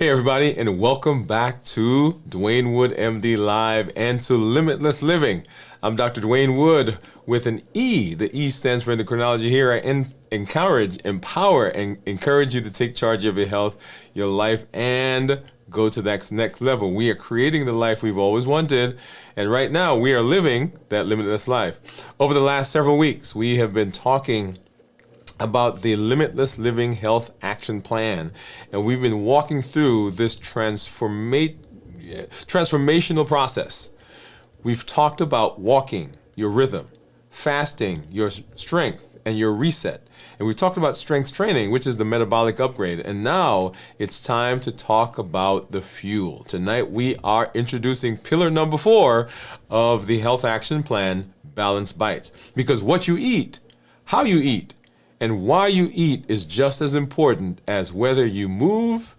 Hey everybody, and welcome back to Dwain Woode MD Live and to Limitless Living. I'm Dr. Dwain Woode with an E. The E stands for endocrinology. Here I encourage, empower, and encourage you to take charge of your health, your life, and go to that next level. We are creating the life we've always wanted, and right now we are living that limitless life. Over the last several weeks, we have been talking about the Limitless Living Health Action Plan. And we've been walking through this transformational process. We've talked about walking, your rhythm, fasting, your strength, and your reset. And we've talked about strength training, which is the metabolic upgrade. And now it's time to talk about the fuel. Tonight we are introducing pillar number 4 of the Health Action Plan, Balanced Bites. Because what you eat, how you eat, and why you eat is just as important as whether you move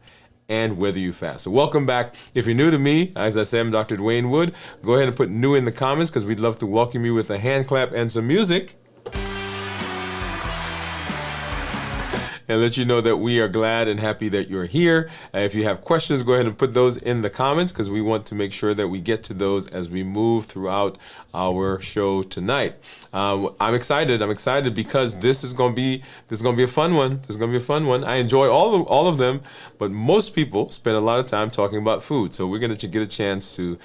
and whether you fast. So welcome back. If you're new to me, as I say, I'm Dr. Dwain Woode. Go ahead and put new in the comments because we'd love to welcome you with a hand clap and some music. And let you know that we are glad and happy that you're here. If you have questions, go ahead and put those in the comments because we want to make sure that we get to those as we move throughout our show tonight. I'm excited. I'm excited because this is going to be a fun one. This is going to be a fun one. I enjoy all of them, but most people spend a lot of time talking about food. So we're going to get a chance to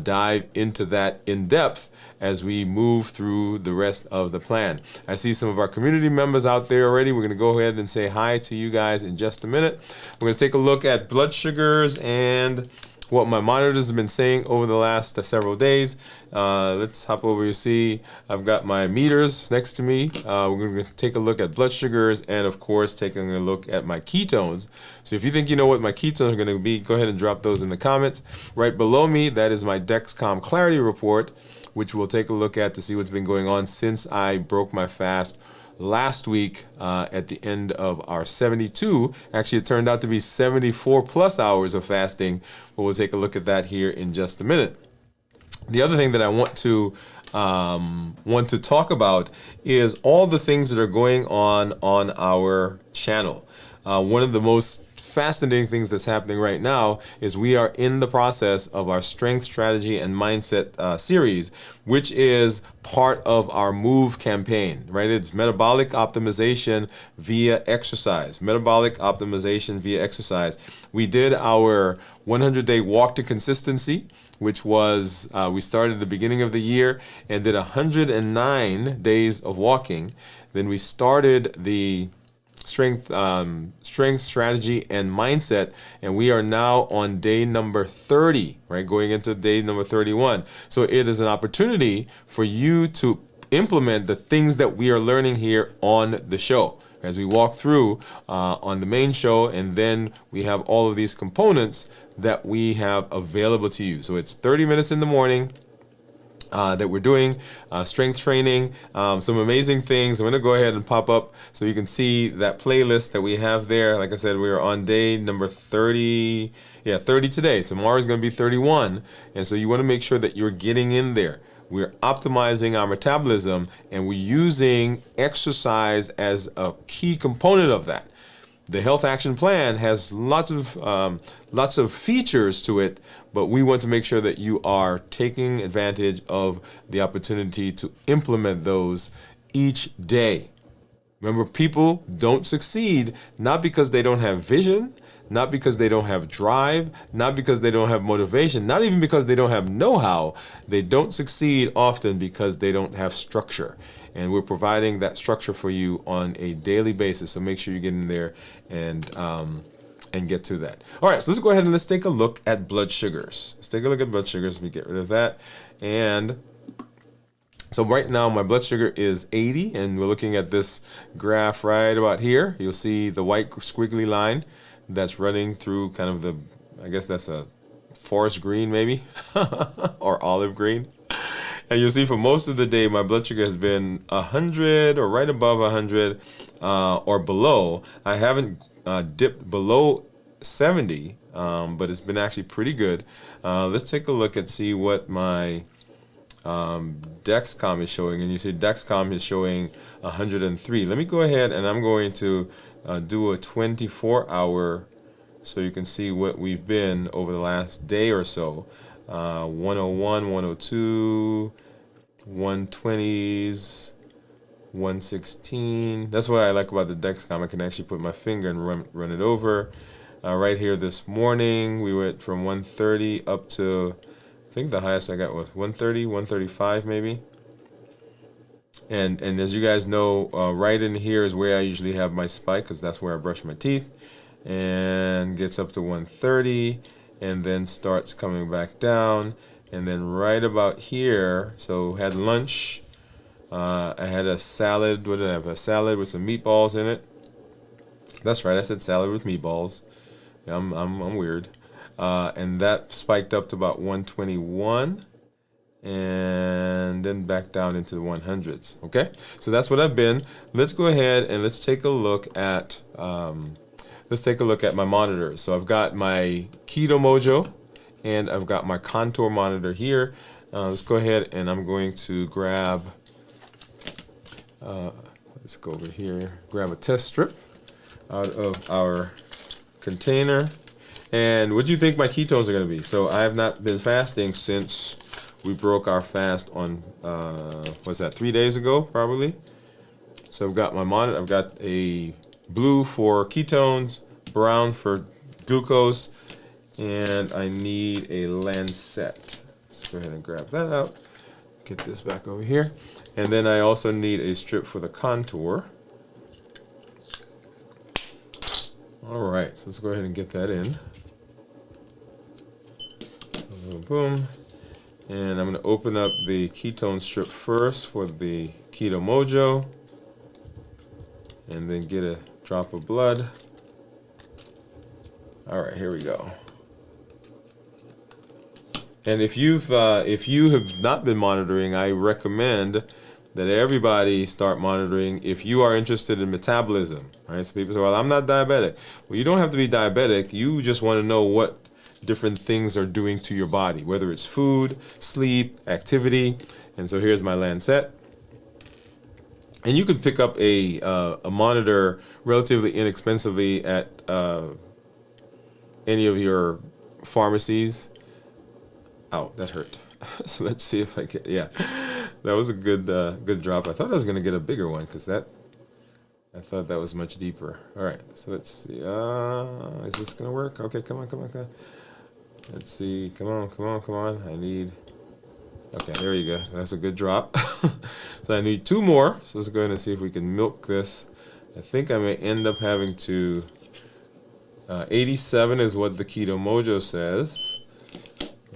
dive into that in depth as we move through the rest of the plan. I see some of our community members out there already. We're going to go ahead and say hi to you guys in just a minute. We're going to take a look at blood sugars and what my monitors have been saying over the last several days. Let's hop over. You see I've got my meters next to me. We're going to take a look at blood sugars and of course taking a look at my ketones. So if you think you know what my ketones are going to be, go ahead and drop those in the comments. Right below me, that is my Dexcom Clarity Report, which we'll take a look at to see what's been going on since I broke my fast last week at the end of our 72. Actually, it turned out to be 74 plus hours of fasting, but we'll take a look at that here in just a minute. The other thing that I want to talk about is all the things that are going on our channel. One of the most fascinating things that's happening right now is we are in the process of our strength strategy and mindset series, which is part of our MOVE campaign, right? It's metabolic optimization via exercise. Metabolic optimization via exercise. We did our 100-day walk to consistency, which was, we started at the beginning of the year and did 109 days of walking. Then we started the strength strategy and mindset, and we are now on day number 30, right, going into day number 31. So it is an opportunity for you to implement the things that we are learning here on the show as we walk through on the main show, and then we have all of these components that we have available to you. So it's 30 minutes in the morning that we're doing strength training, some amazing things. I'm going to go ahead and pop up so you can see that playlist that we have there. Like I said, we are on day number 30. Yeah, 30 today. Tomorrow is going to be 31. And so you want to make sure that you're getting in there. We're optimizing our metabolism and we're using exercise as a key component of that. The Health Action Plan has lots of features to it, but we want to make sure that you are taking advantage of the opportunity to implement those each day. Remember, people don't succeed not because they don't have vision, not because they don't have drive, not because they don't have motivation, not even because they don't have know-how. They don't succeed often because they don't have structure. And we're providing that structure for you on a daily basis. So make sure you get in there and get to that. All right, so let's go ahead and let's take a look at blood sugars. Let's take a look at blood sugars. Let me get rid of that. And so right now my blood sugar is 80, and we're looking at this graph right about here. You'll see the white squiggly line that's running through kind of the, I guess that's a forest green maybe, or olive green. And you'll see for most of the day, my blood sugar has been 100 or right above 100 or below. I haven't dipped below 70, but it's been actually pretty good. Let's take a look and see what my Dexcom is showing. And you see Dexcom is showing 103. Let me go ahead and I'm going to do a 24-hour so you can see what we've been over the last day or so. 101, 102, 120s, 116. That's what I like about the Dexcom. I can actually put my finger and run it over. Right here this morning, we went from 130 up to, I think the highest I got was 130, 135 maybe. And as you guys know, right in here is where I usually have my spike, because that's where I brush my teeth, and gets up to 130 and then starts coming back down. And then right about here, so had lunch, I had a salad. What did I have? A salad with some meatballs in it. That's right, I said salad with meatballs. Yeah, I'm weird. And that spiked up to about 121 and then back down into the 100s. Okay, so that's what I've been. Let's go ahead and let's take a look at my monitors. So I've got my Keto Mojo and I've got my contour monitor here. Let's go ahead and I'm going to grab, let's go over here, grab a test strip out of our container. And what do you think my ketones are going to be? So I have not been fasting since we broke our fast on, what's that, 3 days ago, probably? So I've got my monitor, I've got a blue for ketones, brown for glucose, and I need a lancet. Let's go ahead and grab that out. Get this back over here. And then I also need a strip for the contour. All right, so let's go ahead and get that in. Boom, boom. And I'm going to open up the ketone strip first for the Keto Mojo, and then get a drop of blood. All right, here we go. And if you have not been monitoring, I recommend that everybody start monitoring if you are interested in metabolism. Right? So people say, "Well, I'm not diabetic." Well, you don't have to be diabetic. You just want to know what different things are doing to your body, whether it's food, sleep, activity. And so here's my lancet. And you can pick up a monitor relatively inexpensively at any of your pharmacies. Ow, that hurt. So let's see if I can, yeah, that was a good drop. I thought I was going to get a bigger one because I thought that was much deeper. All right, so let's see. Is this going to work? Okay, come on. Let's see. Come on. I need, okay, there you go. That's a good drop. So I need 2 more. So let's go ahead and see if we can milk this. I think I may end up having to, 87 is what the Keto Mojo says.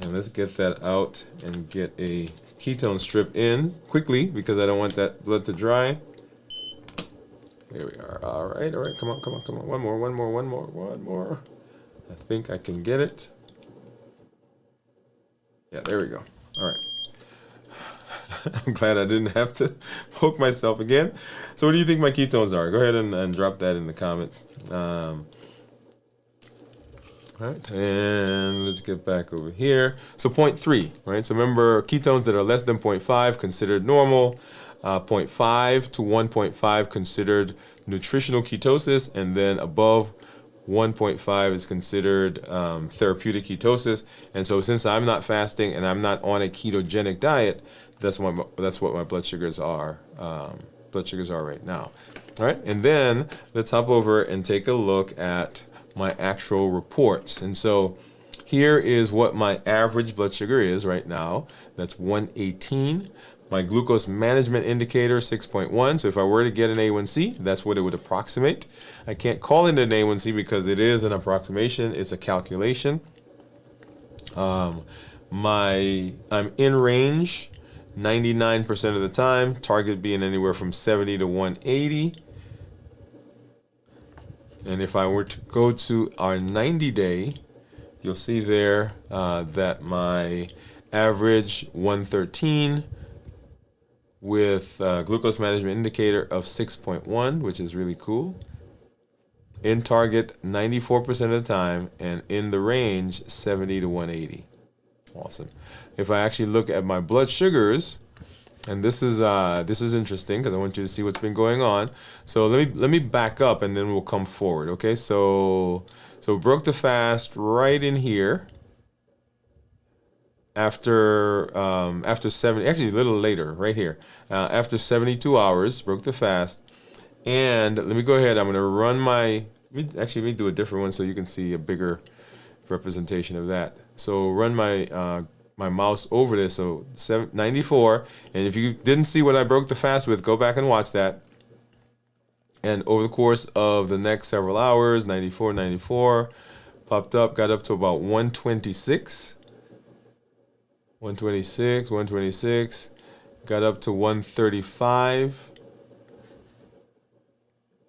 And let's get that out and get a ketone strip in quickly because I don't want that blood to dry. There we are. All right. Come on. One more. I think I can get it. Yeah, there we go. All right. I'm glad I didn't have to poke myself again. So what do you think my ketones are? Go ahead and drop that in the comments. All right, and let's get back over here. So 0.3, right? So remember, ketones that are less than 0.5 considered normal, 0.5 to 1.5 considered nutritional ketosis, and then above 1.5 is considered therapeutic ketosis. And so since I'm not fasting and I'm not on a ketogenic diet, that's what my blood sugars are. Right now. All right, and then let's hop over and take a look at my actual reports. And so here is what my average blood sugar is right now. That's 118. My glucose management indicator, 6.1. So if I were to get an A1C, that's what it would approximate. I can't call it an A1C because it is an approximation. It's a calculation. I'm in range 99% of the time, target being anywhere from 70 to 180. And if I were to go to our 90-day, you'll see there that my average 113 with glucose management indicator of 6.1, which is really cool. In target 94% of the time, and in the range 70 to 180. Awesome. If I actually look at my blood sugars, and this is interesting because I want you to see what's been going on. So let me back up and then we'll come forward. Okay, so So we broke the fast right in here after after 70, actually a little later, right here. After 72 hours, broke the fast. And let me go ahead. I'm going to run my, let me do a different one so you can see a bigger representation of that. So run my my mouse over this. So 94. And if you didn't see what I broke the fast with, go back and watch that. And over the course of the next several hours, 94, popped up, got up to about 126. 126, got up to 135.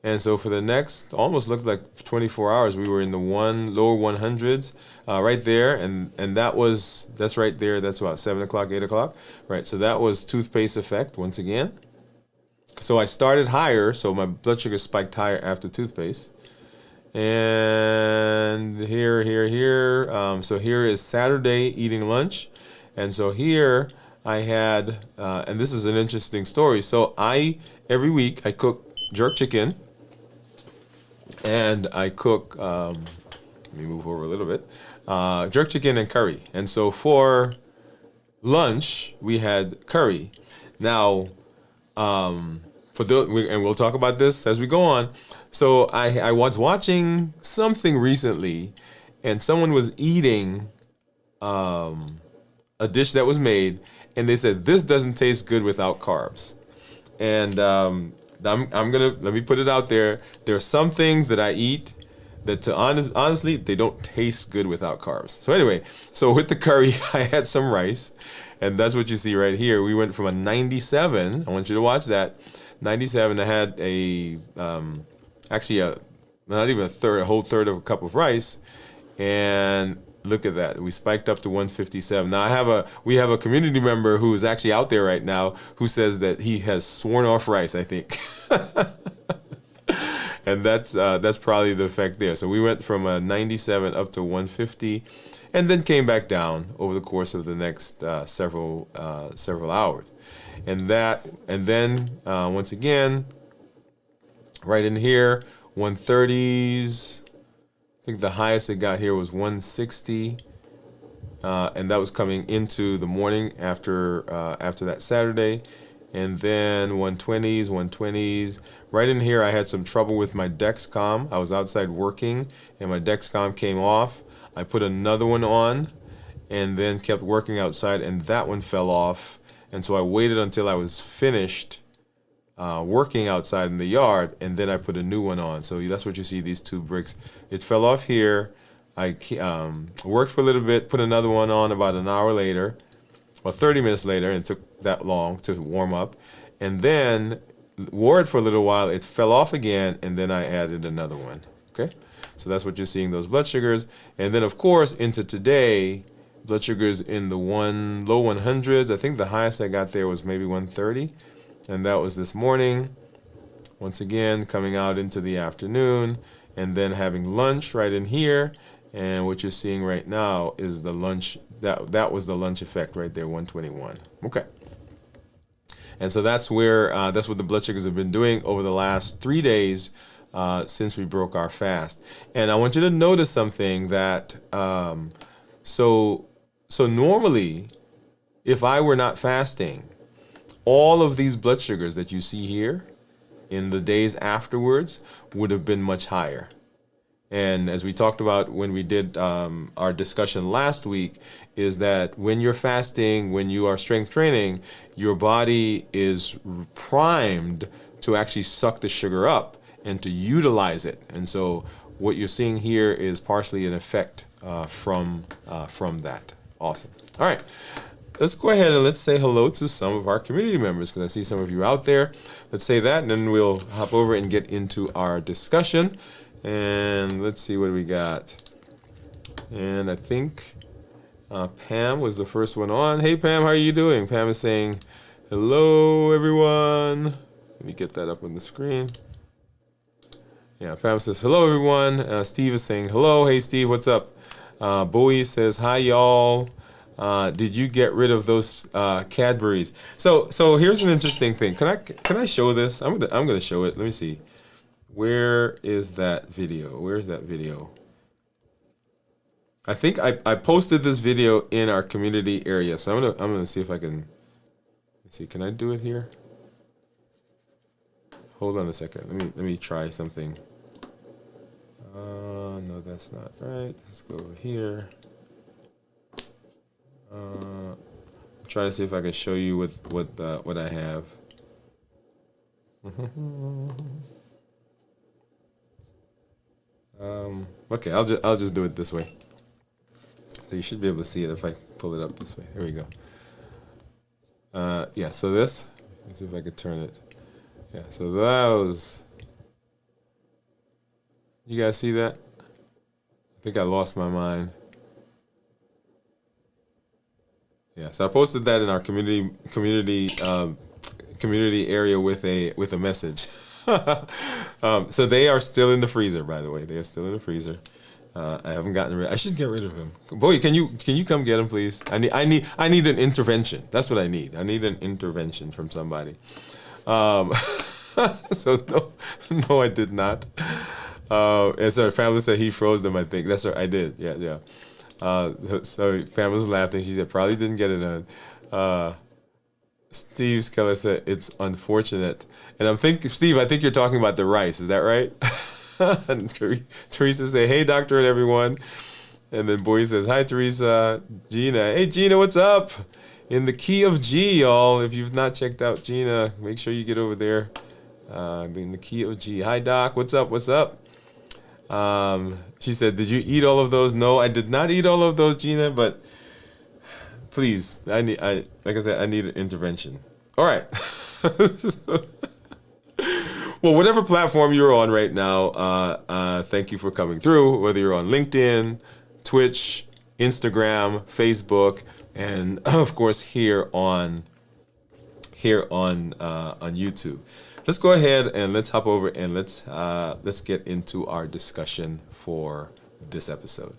And so for the next, almost looked like 24 hours, we were in the lower 100s, right there. And that's right there. That's about 7 o'clock, 8 o'clock. Right. So that was toothpaste effect once again. So I started higher. So my blood sugar spiked higher after toothpaste. And here. So here is Saturday eating lunch. And so here I had, and this is an interesting story. So every week I cook jerk chicken. And I cook, let me move over a little bit, jerk chicken and curry. And so for lunch, we had curry. Now, and we'll talk about this as we go on. So I was watching something recently, and someone was eating a dish that was made, and they said, this doesn't taste good without carbs. And let me put it out there. There are some things that I eat that honestly, they don't taste good without carbs. So anyway, so with the curry, I had some rice, and that's what you see right here. We went from a 97. I want you to watch that. 97. I had not even a whole third of a cup of rice, and look at that. We spiked up to 157. Now we have a community member who is actually out there right now who says that he has sworn off rice, I think. And that's probably the effect there. So we went from a 97 up to 150, and then came back down over the course of the next several hours. And then once again, right in here, 130s. I think the highest it got here was 160, and that was coming into the morning after that Saturday. And then 120s. Right in here, I had some trouble with my Dexcom. I was outside working, and my Dexcom came off. I put another one on, and then kept working outside, and that one fell off. And so I waited until I was finished working outside in the yard, and then I put a new one on. So that's what you see, these two bricks. It fell off here. I worked for a little bit, put another one on about an hour later, or 30 minutes later, and it took that long to warm up. And then wore it for a little while, it fell off again, and then I added another one. Okay? So that's what you're seeing, those blood sugars. And then, of course, into today, blood sugars in the low 100s. I think the highest I got there was maybe 130. And that was this morning. Once again, coming out into the afternoon, and then having lunch right in here. And what you're seeing right now is the lunch. That was the lunch effect right there, 121. Okay. And so that's what the blood sugars have been doing over the last 3 days since we broke our fast. And I want you to notice something that so normally, if I were not fasting, all of these blood sugars that you see here in the days afterwards would have been much higher. And as we talked about when we did our discussion last week, is that when you're fasting, when you are strength training, your body is primed to actually suck the sugar up and to utilize it. And so what you're seeing here is partially an effect from that. Awesome. All right. Let's go ahead and let's say hello to some of our community members, because I see some of you out there. Let's say that, and then we'll hop over and get into our discussion. And let's see what we got. And I think Pam was the first one on. Hey, Pam, how are you doing? Pam is saying, hello, everyone. Let me get that up on the screen. Yeah, Pam says, hello, everyone. Steve is saying, hello. Hey, Steve, what's up? Bowie says, hi, y'all. Did you get rid of those Cadburys? So here's an interesting thing. Can I show this? I'm gonna show it. Let me see. Where is that video? Where's that video? I think I posted this video in our community area, so I'm gonna see if I can. Let's see, can I do it here? Hold on a second. Let me try something. No, that's not right. Let's go over here. Try to see if I can show you what I have. Okay, I'll just do it this way. So you should be able to see it if I pull it up this way. Here we go. Yeah. So this. Let's see if I can turn it. Yeah. So that was. You guys see that? I think I lost my mind. Yeah. So I posted that in our community area with a message. So they are still in the freezer, by the way. They are still in the freezer. I haven't gotten rid. I should get rid of him. Boy, can you come get him, please? I need an intervention. That's what I need. I need an intervention from somebody. So no, I did not. And so family said he froze them. I think that's right. I did. Yeah. So family was laughing. She said probably didn't get it on. Steve Keller said it's unfortunate, and I'm thinking, Steve, I think you're talking about the rice. Is that right? And Teresa say, "Hey, doctor, and everyone," and then Boy says, "Hi, Teresa." Gina, hey, Gina, what's up? In the key of G, y'all. If you've not checked out Gina, make sure you get over there. In the key of G. Hi, Doc. What's up? What's up? She said, "Did you eat all of those?" No, I did not eat all of those, Gina, but. Please, like I said, I need an intervention. All right. Well, whatever platform you're on right now, thank you for coming through. Whether you're on LinkedIn, Twitch, Instagram, Facebook, and of course here on YouTube. Let's go ahead and let's hop over and let's get into our discussion for this episode.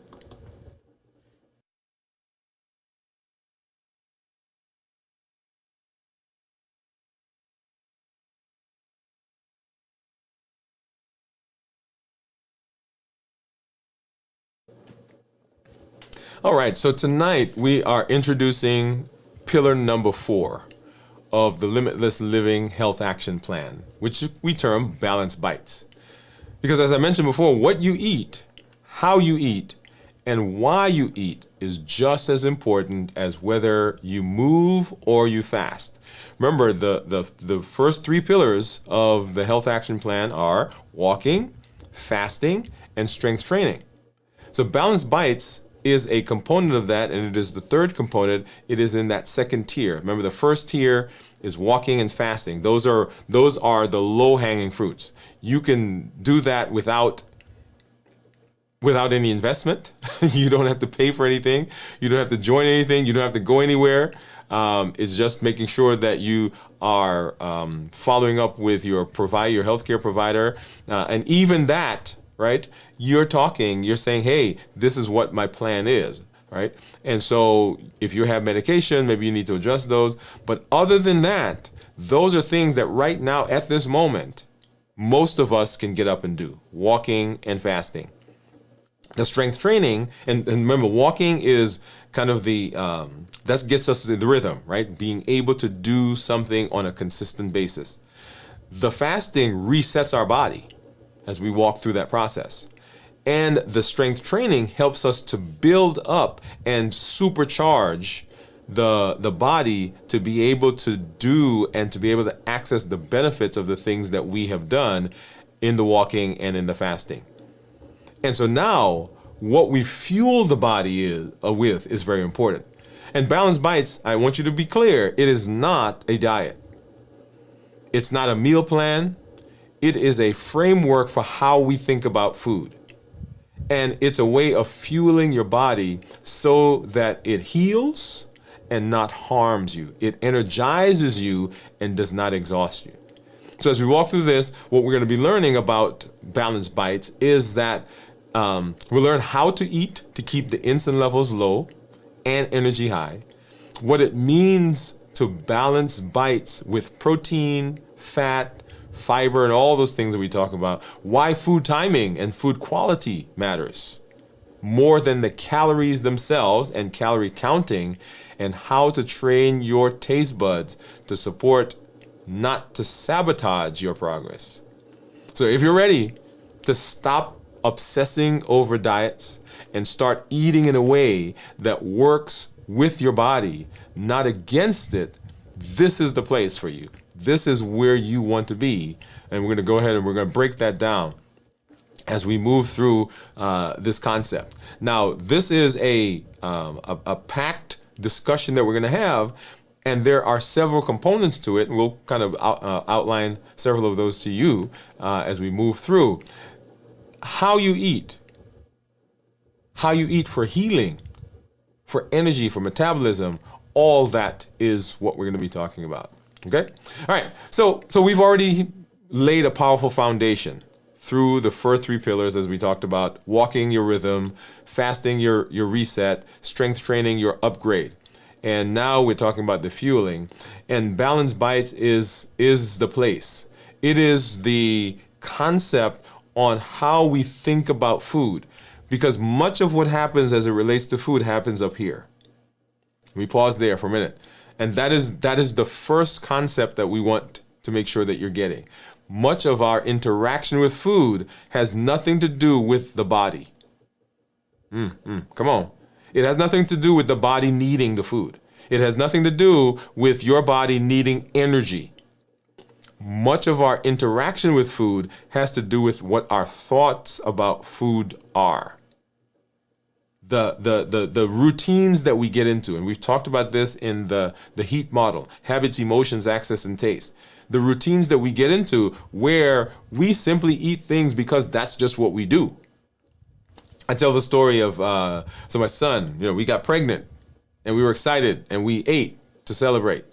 All right, so tonight we are introducing pillar number 4 of the Limitless Living Health Action Plan, which we term Balanced Bites. Because as I mentioned before, what you eat, how you eat, and why you eat is just as important as whether you move or you fast. Remember, the first 3 pillars of the Health Action Plan are walking, fasting, and strength training. So Balanced Bites is a component of that, and it is the third component. It is in that second tier. Remember, the first tier is walking and fasting. Those are the low-hanging fruits. You can do that without any investment. You don't have to pay for anything. You don't have to join anything. You don't have to go anywhere. It's just making sure that you are following up with your healthcare provider, and even that. Right? You're saying, hey, this is what my plan is, right? And so if you have medication, maybe you need to adjust those. But other than that, those are things that right now, at this moment, most of us can get up and do, walking and fasting. The strength training, and remember, walking is kind of that gets us in the rhythm, right? Being able to do something on a consistent basis. The fasting resets our body as we walk through that process. And the strength training helps us to build up and supercharge the body to be able to do and to be able to access the benefits of the things that we have done in the walking and in the fasting. And so now what we fuel the body with is very important. And Balanced Bites, I want you to be clear, it is not a diet. It's not a meal plan. It is a framework for how we think about food. And it's a way of fueling your body so that it heals and not harms you. It energizes you and does not exhaust you. So as we walk through this, what we're going to be learning about Balanced Bites is that we'll learn how to eat to keep the insulin levels low and energy high. What it means to balance bites with protein, fat, fiber, and all those things that we talk about. Why food timing and food quality matters. more than the calories themselves and calorie counting, and how to train your taste buds to support, not to sabotage your progress. So if you're ready to stop obsessing over diets and start eating in a way that works with your body, not against it, this is the place for you. This is where you want to be. And we're going to go ahead and we're going to break that down as we move through this concept. Now, this is a packed discussion that we're going to have, and there are several components to it, and we'll kind of outline several of those to you as we move through. How you eat for healing, for energy, for metabolism, all that is what we're going to be talking about. Okay? All right. So we've already laid a powerful foundation through the first three pillars, as we talked about: walking your rhythm, fasting your reset, strength training your upgrade. And now we're talking about the fueling. And Balanced Bites is the place. It is the concept on how we think about food, because much of what happens as it relates to food happens up here. Let me pause there for a minute. And that is the first concept that we want to make sure that you're getting. Much of our interaction with food has nothing to do with the body. Come on. It has nothing to do with the body needing the food. It has nothing to do with your body needing energy. Much of our interaction with food has to do with what our thoughts about food are. The routines that we get into, and we've talked about this in the HEAT model: habits, emotions, access, and taste. The routines that we get into where we simply eat things because that's just what we do. I tell the story of, so my son, we got pregnant and we were excited and we ate to celebrate.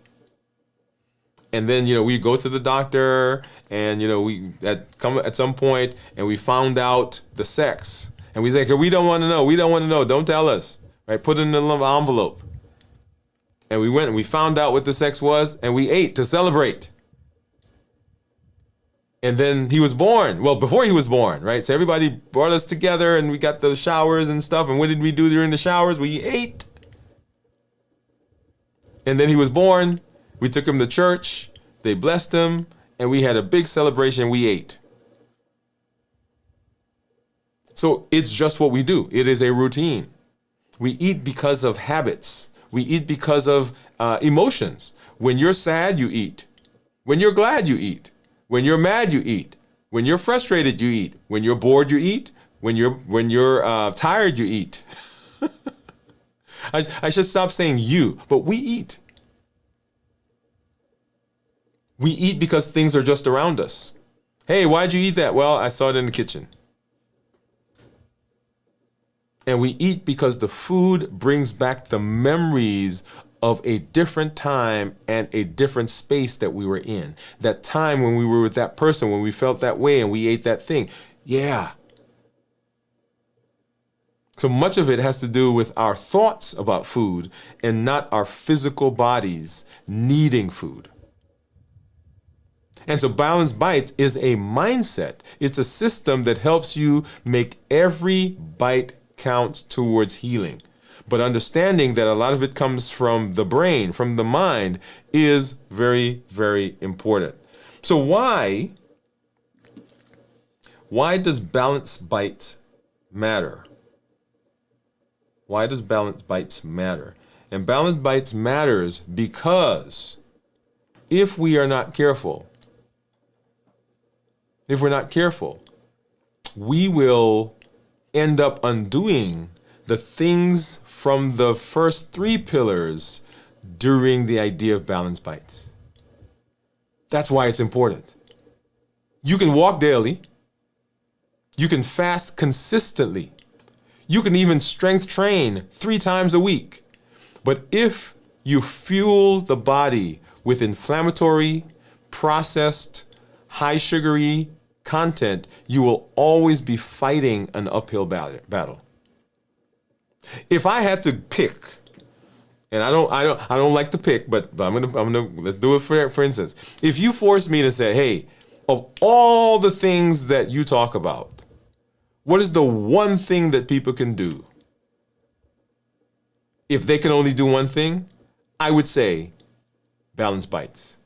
And then, we go to the doctor and, we come at some point and we found out the sex. And we say, okay, we don't want to know. We don't want to know. Don't tell us. Right? Put it in an envelope. And we went and we found out what the sex was and we ate to celebrate. And then he was born. Well, before he was born, right? So everybody brought us together and we got the showers and stuff. And what did we do during the showers? We ate. And then he was born. We took him to church. They blessed him. And we had a big celebration. We ate. So it's just what we do. It is a routine. We eat because of habits. We eat because of emotions. When you're sad, you eat. When you're glad, you eat. When you're mad, you eat. When you're frustrated, you eat. When you're bored, you eat. When you're tired, you eat. I should stop saying you, but we eat. We eat because things are just around us. Hey, why'd you eat that? Well, I saw it in the kitchen. And we eat because the food brings back the memories of a different time and a different space that we were in. That time when we were with that person, when we felt that way and we ate that thing. Yeah. So much of it has to do with our thoughts about food and not our physical bodies needing food. And so Balanced Bites is a mindset. It's a system that helps you make every bite count towards healing. But understanding that a lot of it comes from the brain, from the mind, is very, very important. So why does Balanced Bites matter? Why does Balanced Bites matter? And Balanced Bites matters because if we are not careful, we will end up undoing the things from the first three pillars during the idea of Balanced Bites. That's why it's important. You can walk daily. You can fast consistently. You can even strength train 3 times a week. But if you fuel the body with inflammatory, processed, high sugary content, you will always be fighting an uphill battle. If I had to pick, and I don't like to pick, but I'm gonna let's do it for instance. If you force me to say, hey, of all the things that you talk about, What is the one thing that people can do? If they can only do one thing, I would say balanced bites.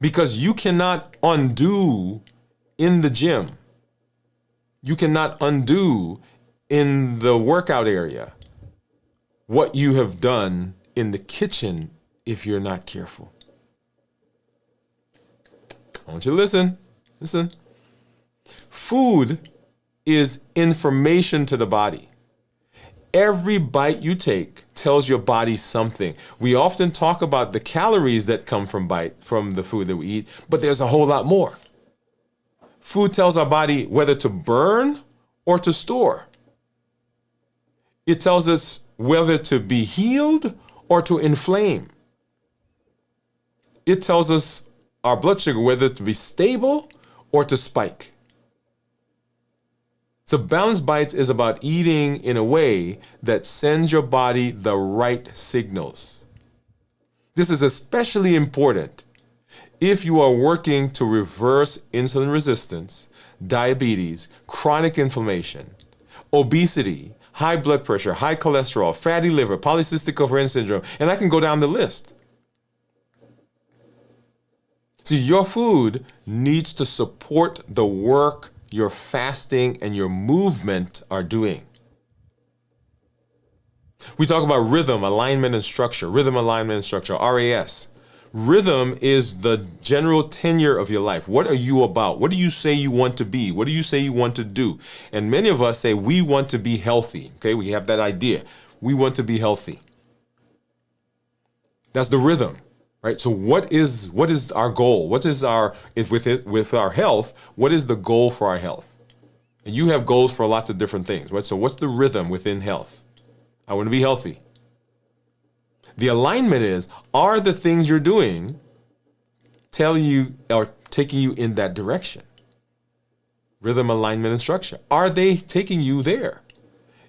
Because you cannot undo in the gym. You cannot undo in the workout area what you have done in the kitchen if you're not careful. I want you to listen. Listen. Food is information to the body. Every bite you take tells your body something. We often talk about the calories that come from the food that we eat, but there's a whole lot more. Food tells our body whether to burn or to store. It tells us whether to be healed or to inflame. It tells us our blood sugar whether to be stable or to spike. So balanced bites is about eating in a way that sends your body the right signals. This is especially important if you are working to reverse insulin resistance, diabetes, chronic inflammation, obesity, high blood pressure, high cholesterol, fatty liver, polycystic ovarian syndrome, and I can go down the list. See, your food needs to support the work your fasting and your movement are doing. We talk about rhythm, alignment, and structure. Rhythm, alignment, and structure, RAS. Rhythm is the general tenure of your life. What are you about? What do you say you want to be? What do you say you want to do? And many of us say we want to be healthy. Okay, we have that idea. We want to be healthy. That's the rhythm. Right. So what is our goal? What is with our health? What is the goal for our health? And you have goals for lots of different things. Right. So what's the rhythm within health? I want to be healthy. The alignment are the things you're doing telling you or taking you in that direction? Rhythm, alignment, and structure. Are they taking you there?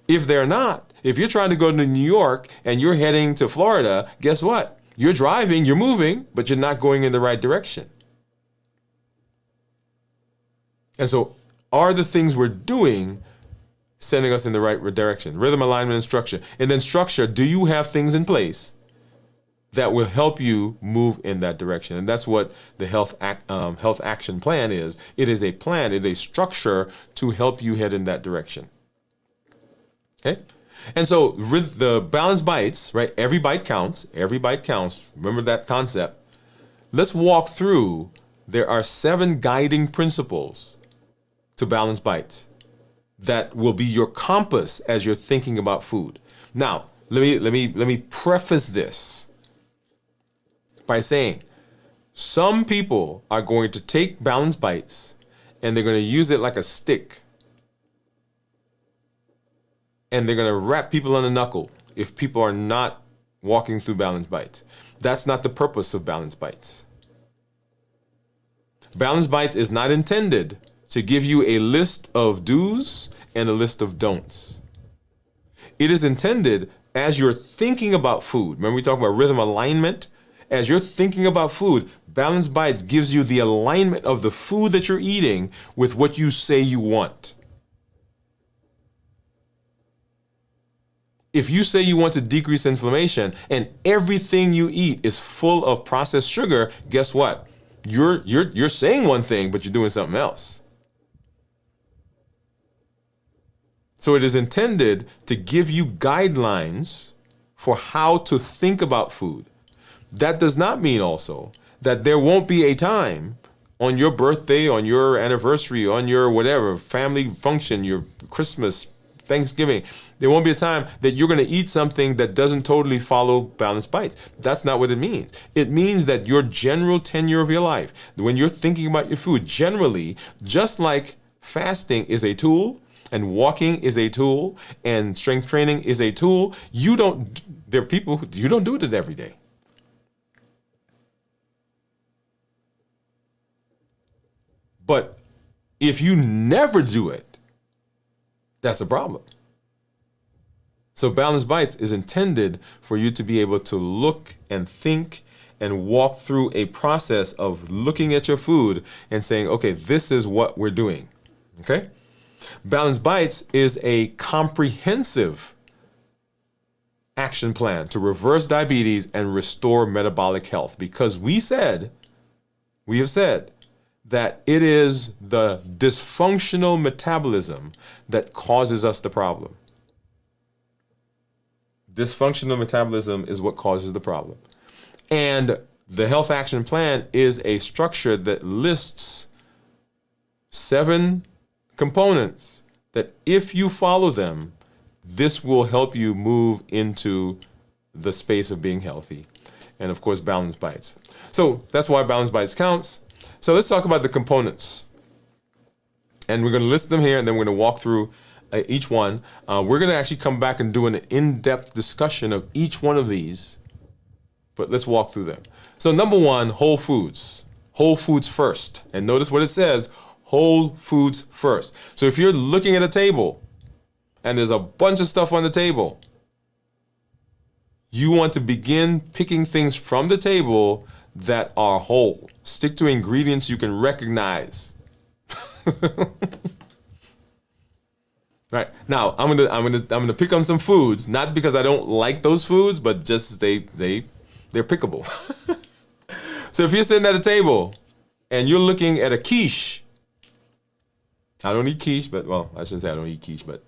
If they're not, if you're trying to go to New York and you're heading to Florida, guess what? You're driving, you're moving, but you're not going in the right direction. And so are the things we're doing sending us in the right direction? Rhythm, alignment, and structure. And then structure, do you have things in place that will help you move in that direction? And that's what the health action plan is. It is a plan, it is a structure to help you head in that direction. Okay? And so with the balanced bites, right? Every bite counts. Every bite counts. Remember that concept. Let's walk through. There are 7 guiding principles to balanced bites that will be your compass as you're thinking about food. Now, let me preface this by saying some people are going to take balanced bites and they're going to use it like a stick. And they're going to wrap people on the knuckle if people are not walking through balanced bites. That's not the purpose of balanced bites. Balanced bites is not intended to give you a list of do's and a list of don'ts. It is intended as you're thinking about food. Remember we talked about rhythm alignment? As you're thinking about food, balanced bites gives you the alignment of the food that you're eating with what you say you want. If you say you want to decrease inflammation and everything you eat is full of processed sugar, guess what? You're saying one thing, but you're doing something else. So it is intended to give you guidelines for how to think about food. That does not mean also that there won't be a time on your birthday, on your anniversary, on your whatever, family function, your Christmas, Thanksgiving, there won't be a time that you're going to eat something that doesn't totally follow balanced bites. That's not what it means. It means that your general tenure of your life, when you're thinking about your food, generally, just like fasting is a tool and walking is a tool and strength training is a tool, there are people you don't do it every day. But if you never do it, that's a problem. So balanced bites is intended for you to be able to look and think and walk through a process of looking at your food and saying, okay, this is what we're doing. Okay? Balanced Bites is a comprehensive action plan to reverse diabetes and restore metabolic health, because we have said that it is the dysfunctional metabolism that causes us the problem. Dysfunctional metabolism is what causes the problem. And the health action plan is a structure that lists 7 components that, if you follow them, this will help you move into the space of being healthy. And of course, Balanced Bites. So that's why Balanced Bites counts. So let's talk about the components. And we're going to list them here, and then we're going to walk through each one. We're going to actually come back and do an in-depth discussion of each one of these. But let's walk through them. So number 1, whole foods. Whole foods first. And notice what it says, whole foods first. So if you're looking at a table and there's a bunch of stuff on the table, you want to begin picking things from the table that are whole. Stick to ingredients you can recognize. Right. Now, I'm gonna pick on some foods, not because I don't like those foods, but just they're pickable. So if you're sitting at a table and you're looking at a quiche, I don't eat quiche, but, well, I shouldn't say I don't eat quiche, but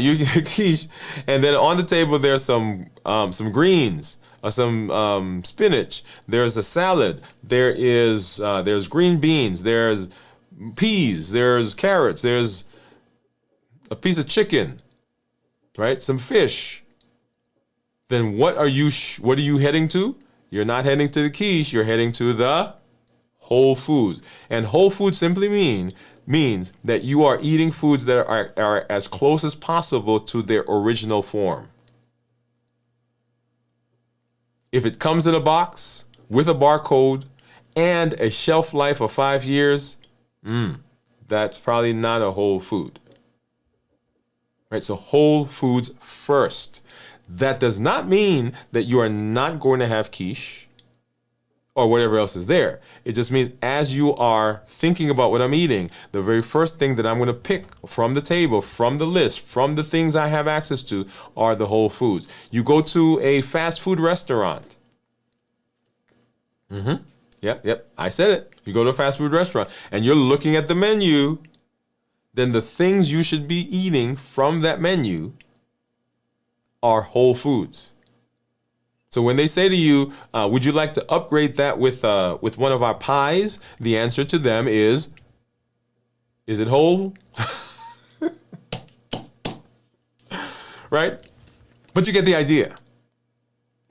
you get quiche, and then on the table there's some greens, or some spinach. There's a salad. There's green beans. There's peas. There's carrots. There's a piece of chicken, right? Some fish. Then what are you heading to? You're not heading to the quiche. You're heading to the whole foods. And whole foods simply means that you are eating foods that are as close as possible to their original form. If it comes in a box with a barcode and a shelf life of 5 years, that's probably not a whole food. Right? So whole foods first. That does not mean that you are not going to have quiche or whatever else is there. It just means as you are thinking about what I'm eating, the very first thing that I'm going to pick from the table, from the list, from the things I have access to, are the whole foods. You go to a fast food restaurant. Yep, I said it. You go to a fast food restaurant and you're looking at the menu, then the things you should be eating from that menu are whole foods. So when they say to you, would you like to upgrade that with one of our pies? The answer to them is it whole? Right? But you get the idea.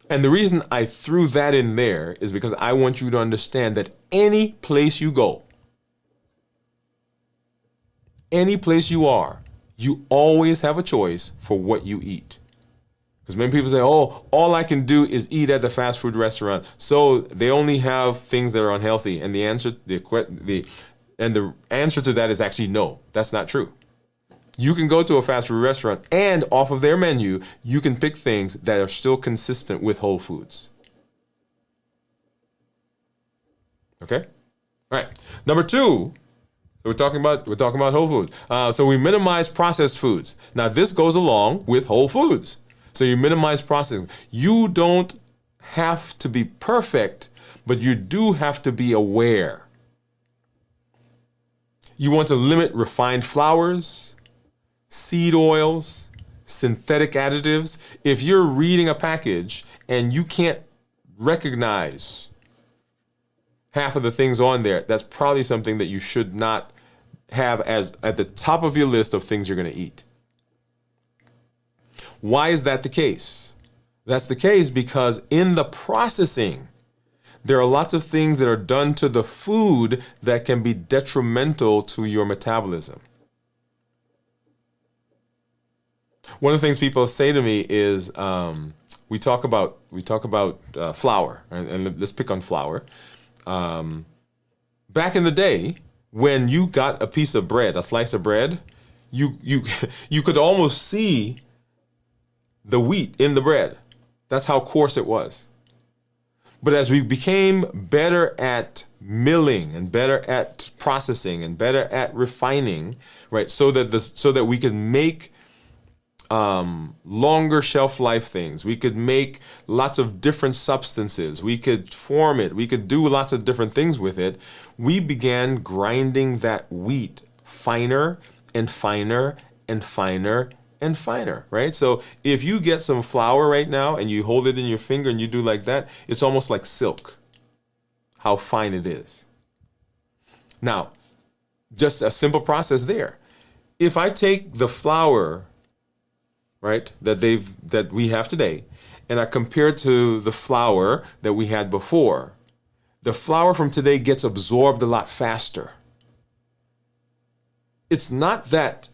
And the reason I threw that in there is because I want you to understand that any place you go, any place you are, you always have a choice for what you eat. Because many people say, oh, all I can do is eat at the fast food restaurant, so they only have things that are unhealthy. And the answer to that is actually no, that's not true. You can go to a fast food restaurant and off of their menu, you can pick things that are still consistent with whole foods. Okay? All right. Number 2, we're talking about whole foods. So we minimize processed foods. Now this goes along with whole foods. So you minimize processing. You don't have to be perfect, but you do have to be aware. You want to limit refined flours, seed oils, synthetic additives. If you're reading a package and you can't recognize half of the things on there, that's probably something that you should not have as at the top of your list of things you're going to eat. Why is that the case? That's the case because in the processing, there are lots of things that are done to the food that can be detrimental to your metabolism. One of the things people say to me is, we talk about flour, and let's pick on flour. Back in the day, when you got a piece of bread, a slice of bread, you could almost see the wheat in the bread. That's how coarse it was. But as we became better at milling and better at processing and better at refining, right, so that we could make longer shelf life things, we could make lots of different substances, we could form it, we could do lots of different things with it. We began grinding that wheat finer and finer and finer and finer, right? So if you get some flour right now and you hold it in your finger and you do like that, it's almost like silk, how fine it is. Now, just a simple process there. If I take the flour, right, that we have today, and I compare it to the flour that we had before, the flour from today gets absorbed a lot faster. It's not that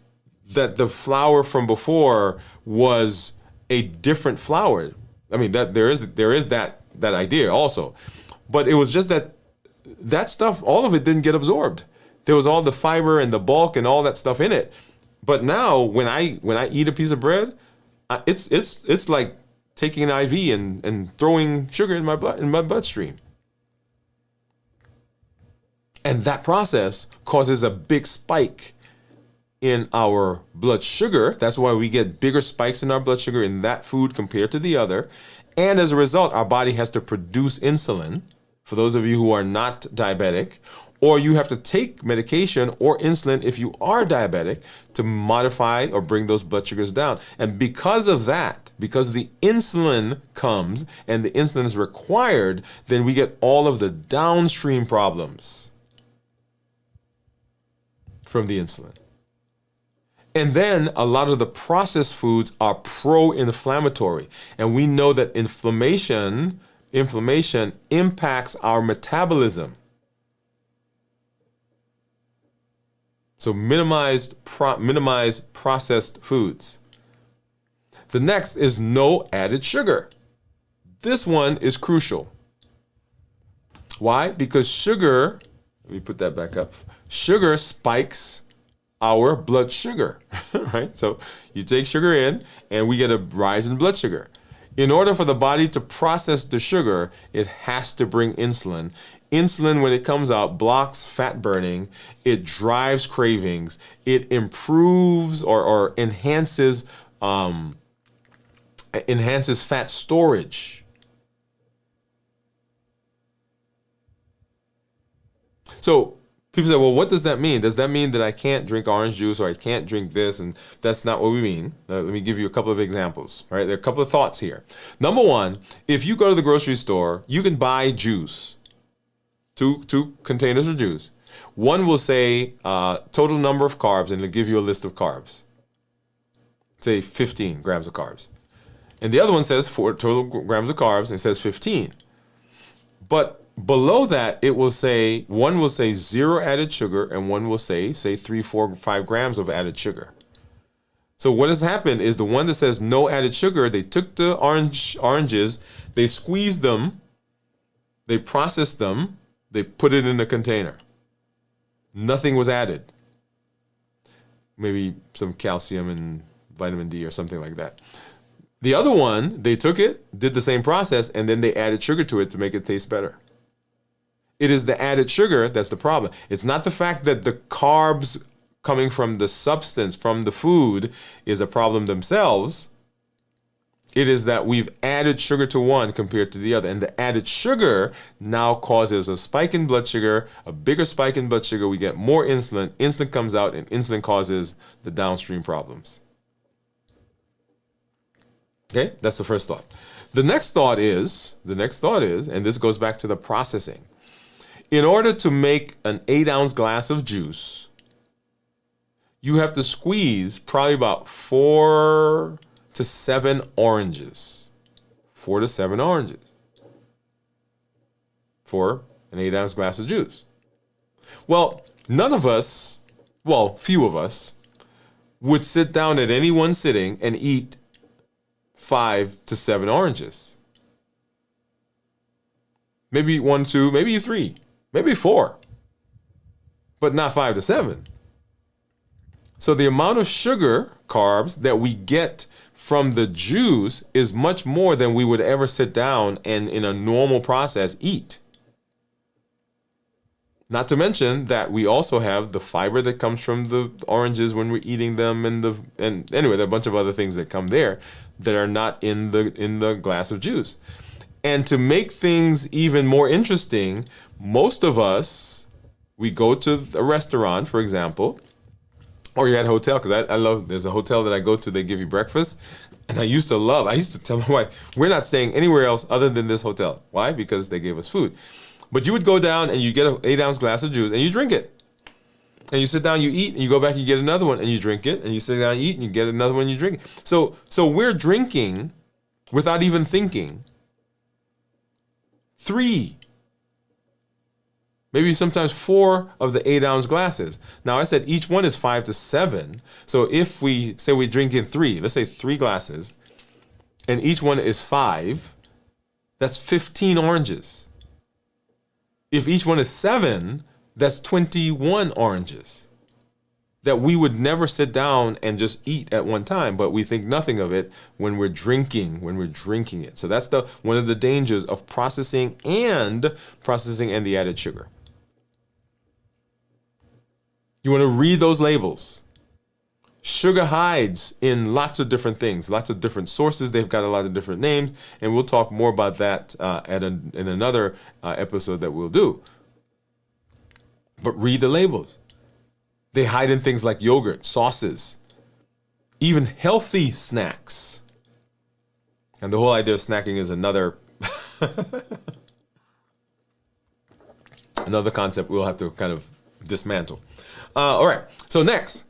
the flour from before was a different flour. I mean, that there is that idea also. But it was just that stuff, all of it didn't get absorbed. There was all the fiber and the bulk and all that stuff in it. But now when I eat a piece of bread, it's like taking an IV and throwing sugar in my bloodstream. And that process causes a big spike in our blood sugar. That's why we get bigger spikes in our blood sugar in that food compared to the other. And as a result, our body has to produce insulin. For those of you who are not diabetic, or you have to take medication or insulin if you are diabetic to modify or bring those blood sugars down. And because of that, because the insulin comes and the insulin is required, then we get all of the downstream problems from the insulin. And then a lot of the processed foods are pro-inflammatory. And we know that inflammation impacts our metabolism. So minimize processed foods. The next is no added sugar. This one is crucial. Why? Because sugar, let me put that back up. Sugar spikes our blood sugar, right? So you take sugar in and we get a rise in blood sugar. In order for the body to process the sugar, it has to bring insulin. Insulin, when it comes out, blocks fat burning. It drives cravings. It improves or enhances fat storage. So people say, well, what does that mean? Does that mean that I can't drink orange juice or I can't drink this? And that's not what we mean. Let me give you a couple of examples, right? There are a couple of thoughts here. Number one, if you go to the grocery store, you can buy juice, two containers of juice. One will say total number of carbs, and it'll give you a list of carbs. Say 15 grams of carbs. And the other one says 4 total grams of carbs, and it says 15. But below that, it will say, one will say 0 added sugar, and one will say 3, 4, 5 grams of added sugar. So what has happened is the one that says no added sugar, they took the oranges, they squeezed them, they processed them, they put it in a container. Nothing was added. Maybe some calcium and vitamin D or something like that. The other one, they took it, did the same process, and then they added sugar to it to make it taste better. It is the added sugar that's the problem. It's not the fact that the carbs coming from the substance, from the food, is a problem themselves. It is that we've added sugar to one compared to the other. And the added sugar now causes a spike in blood sugar, a bigger spike in blood sugar. We get more insulin. Insulin comes out, and insulin causes the downstream problems. Okay, that's the first thought. The next thought is, and this goes back to the processing. In order to make an 8-ounce glass of juice, you have to squeeze probably about 4 to 7 oranges. 4 to 7 oranges for an 8-ounce glass of juice. Well, few of us would sit down at any one sitting and eat 5 to 7 oranges. Maybe 1, 2, maybe 3, maybe 4, but not 5 to 7. So the amount of sugar, carbs, that we get from the juice is much more than we would ever sit down and in a normal process eat. Not to mention that we also have the fiber that comes from the oranges when we're eating them, and anyway, there are a bunch of other things that come there that are not in the glass of juice. And to make things even more interesting, most of us, we go to a restaurant, for example, or you're at a hotel, because I love, there's a hotel that I go to, they give you breakfast. And I used to tell my wife, we're not staying anywhere else other than this hotel. Why? Because they gave us food. But you would go down and you get an 8-ounce glass of juice and you drink it. And you sit down, you eat, and you go back and you get another one and you drink it. And you sit down, and eat, and you get another one and you drink it. So we're drinking without even thinking. 3, maybe sometimes 4 of the 8-ounce glasses. Now I said each one is 5 to 7. So if we say we drink in 3, let's say 3 glasses, and each one is 5, that's 15 oranges. If each one is 7, that's 21 oranges that we would never sit down and just eat at one time, but we think nothing of it when we're drinking it. So that's one of the dangers of processing and the added sugar. You want to read those labels. Sugar hides in lots of different things, lots of different sources. They've got a lot of different names, and we'll talk more about that in another episode that we'll do. But read the labels. They hide in things like yogurt, sauces, even healthy snacks. And the whole idea of snacking is another concept we'll have to kind of dismantle. All right, so next.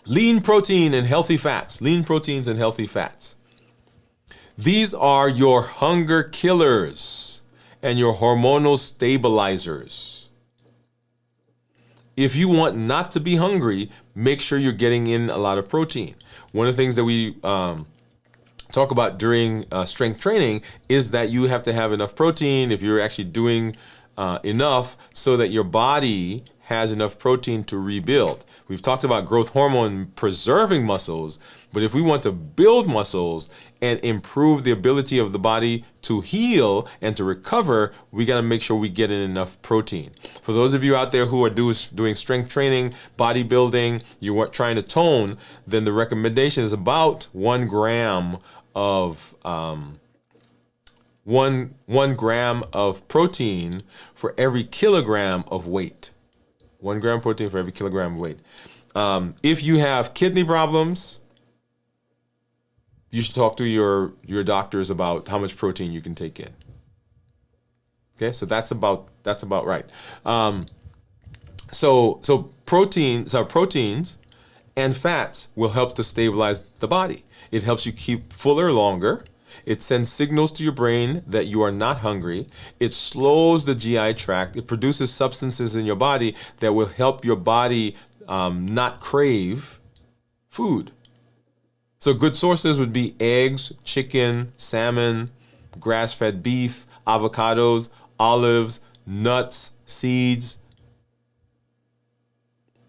Lean protein and healthy fats. Lean proteins and healthy fats. These are your hunger killers and your hormonal stabilizers. If you want not to be hungry, make sure you're getting in a lot of protein. One of the things that we talk about during strength training is that you have to have enough protein if you're actually doing enough so that your body has enough protein to rebuild. We've talked about growth hormone preserving muscles, but if we want to build muscles and improve the ability of the body to heal and to recover, we got to make sure we get in enough protein. For those of you out there who are doing strength training, bodybuilding, you are trying to tone, then the recommendation is about 1 gram of 1 gram of protein for every kilogram of weight. 1 gram protein for every kilogram of weight. If you have kidney problems, you should talk to your doctors about how much protein you can take in. Okay, so that's about right. So proteins and fats will help to stabilize the body. It helps you keep fuller longer. It sends signals to your brain that you are not hungry. It slows the GI tract. It produces substances in your body that will help your body not crave food. So good sources would be eggs, chicken, salmon, grass-fed beef, avocados, olives, nuts, seeds.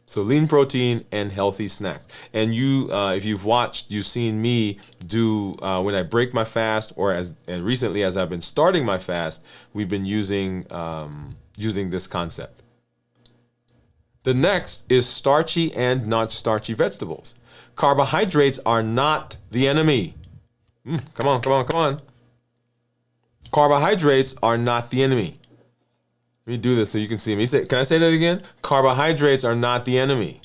So lean protein and healthy snacks. And you, if you've watched, you've seen me do, when I break my fast, and recently as I've been starting my fast, we've been using this concept. The next is starchy and not starchy vegetables. Carbohydrates are not the enemy. Come on. Carbohydrates are not the enemy. Let me do this so you can see me. Can I say that again? Carbohydrates are not the enemy.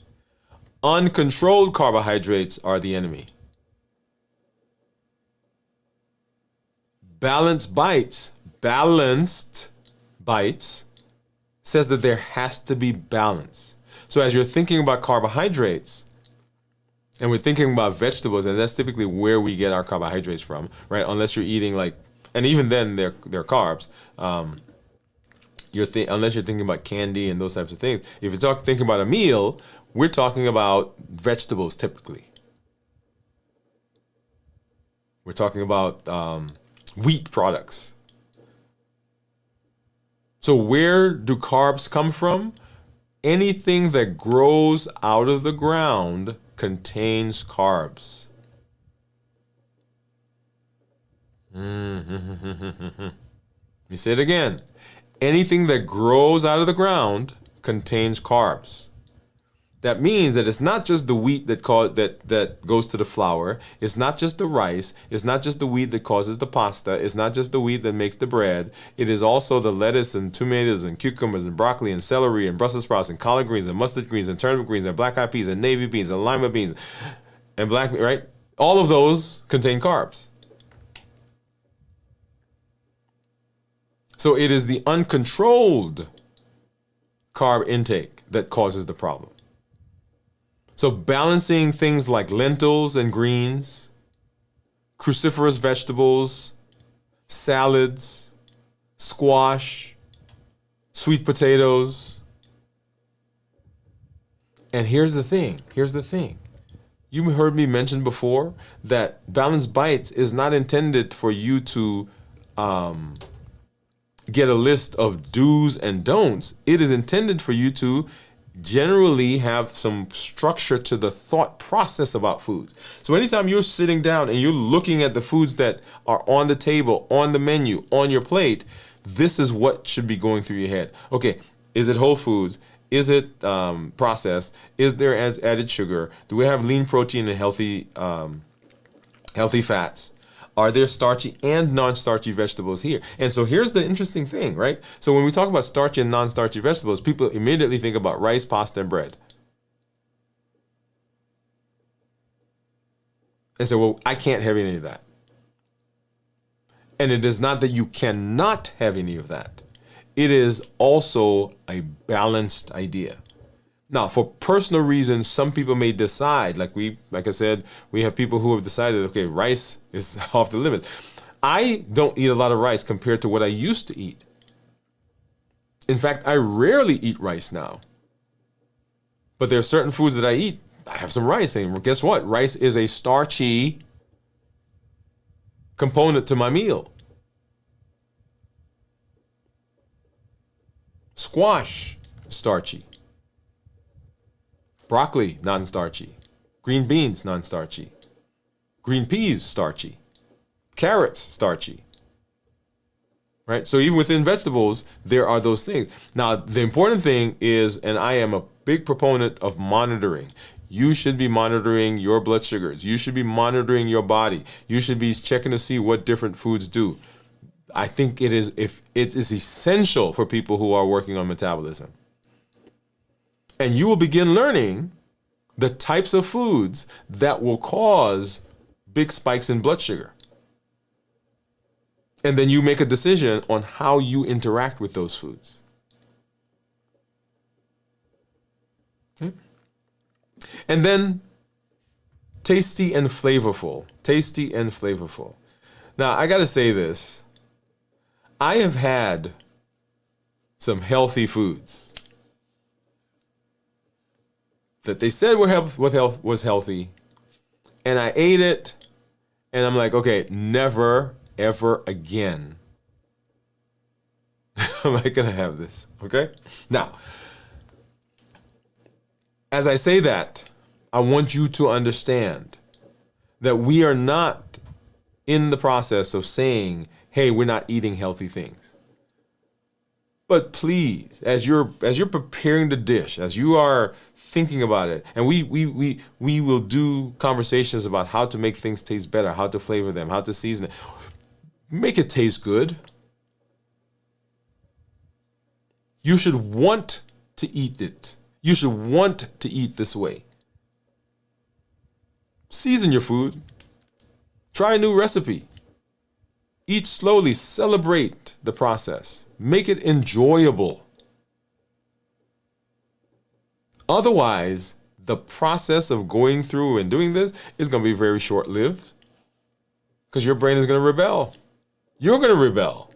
Uncontrolled carbohydrates are the enemy. Balanced bites says that there has to be balance. So as you're thinking about carbohydrates, and we're thinking about vegetables, and that's typically where we get our carbohydrates from, right? Unless you're eating and even then they're carbs. Unless you're thinking about candy and those types of things. If you're thinking about a meal, we're talking about vegetables typically. We're talking about wheat products. So where do carbs come from? Anything that grows out of the ground contains carbs. Let me say it again. Anything that grows out of the ground contains carbs. That means that it's not just the wheat that goes to the flour. It's not just the rice. It's not just the wheat that causes the pasta. It's not just the wheat that makes the bread. It is also the lettuce and tomatoes and cucumbers and broccoli and celery and Brussels sprouts and collard greens and mustard greens and turnip greens and black eyed peas and navy beans and lima beans and black, right? All of those contain carbs. So it is the uncontrolled carb intake that causes the problem. So balancing things like lentils and greens, cruciferous vegetables, salads, squash, sweet potatoes. And here's the thing. You heard me mention before that Balanced Bites is not intended for you to get a list of do's and don'ts. It is intended for you to generally have some structure to the thought process about foods. So anytime you're sitting down and you're looking at the foods that are on the table, on the menu, on your plate, this is what should be going through your head. Okay, is it whole foods? Is it processed? Is there added sugar? Do we have lean protein and healthy fats? Are there starchy and non-starchy vegetables here? And so here's the interesting thing, right? So when we talk about starchy and non-starchy vegetables, people immediately think about rice, pasta, and bread. And so, well, I can't have any of that. And it is not that you cannot have any of that. It is also a balanced idea. Now, for personal reasons, some people may decide, like I said, we have people who have decided, okay, rice is off the limits. I don't eat a lot of rice compared to what I used to eat. In fact, I rarely eat rice now. But there are certain foods that I eat. I have some rice, and guess what? Rice is a starchy component to my meal. Squash, starchy. Broccoli, non-starchy. Green beans, non-starchy. Green peas, starchy. Carrots, starchy. Right? So even within vegetables, there are those things. Now, the important thing is, and I am a big proponent of monitoring. You should be monitoring your blood sugars. You should be monitoring your body. You should be checking to see what different foods do. I think it is essential for people who are working on metabolism. And you will begin learning the types of foods that will cause big spikes in blood sugar. And then you make a decision on how you interact with those foods. Okay. And then tasty and flavorful. Tasty and flavorful. Now, I got to say this. I have had some healthy foods that they said was healthy, and I ate it, and I'm like, okay, never, ever again am I gonna have this, okay? Now, as I say that, I want you to understand that we are not in the process of saying, hey, we're not eating healthy things. But please, as you're preparing the dish, as you are thinking about it, and we will do conversations about how to make things taste better, how to flavor them, how to season it. Make it taste good. You should want to eat it. You should want to eat this way. Season your food. Try a new recipe. Eat slowly. Celebrate the process. Make it enjoyable. Otherwise, the process of going through and doing this is going to be very short-lived because your brain is going to rebel. You're going to rebel.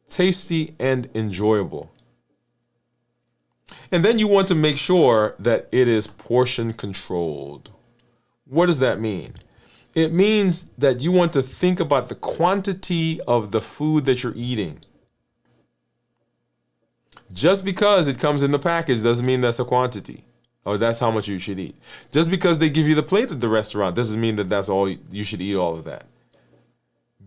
Tasty and enjoyable. And then you want to make sure that it is portion controlled. What does that mean? It means that you want to think about the quantity of the food that you're eating. Just because it comes in the package doesn't mean that's a quantity or that's how much you should eat. Just because they give you the plate at the restaurant doesn't mean that that's all you should eat all of that.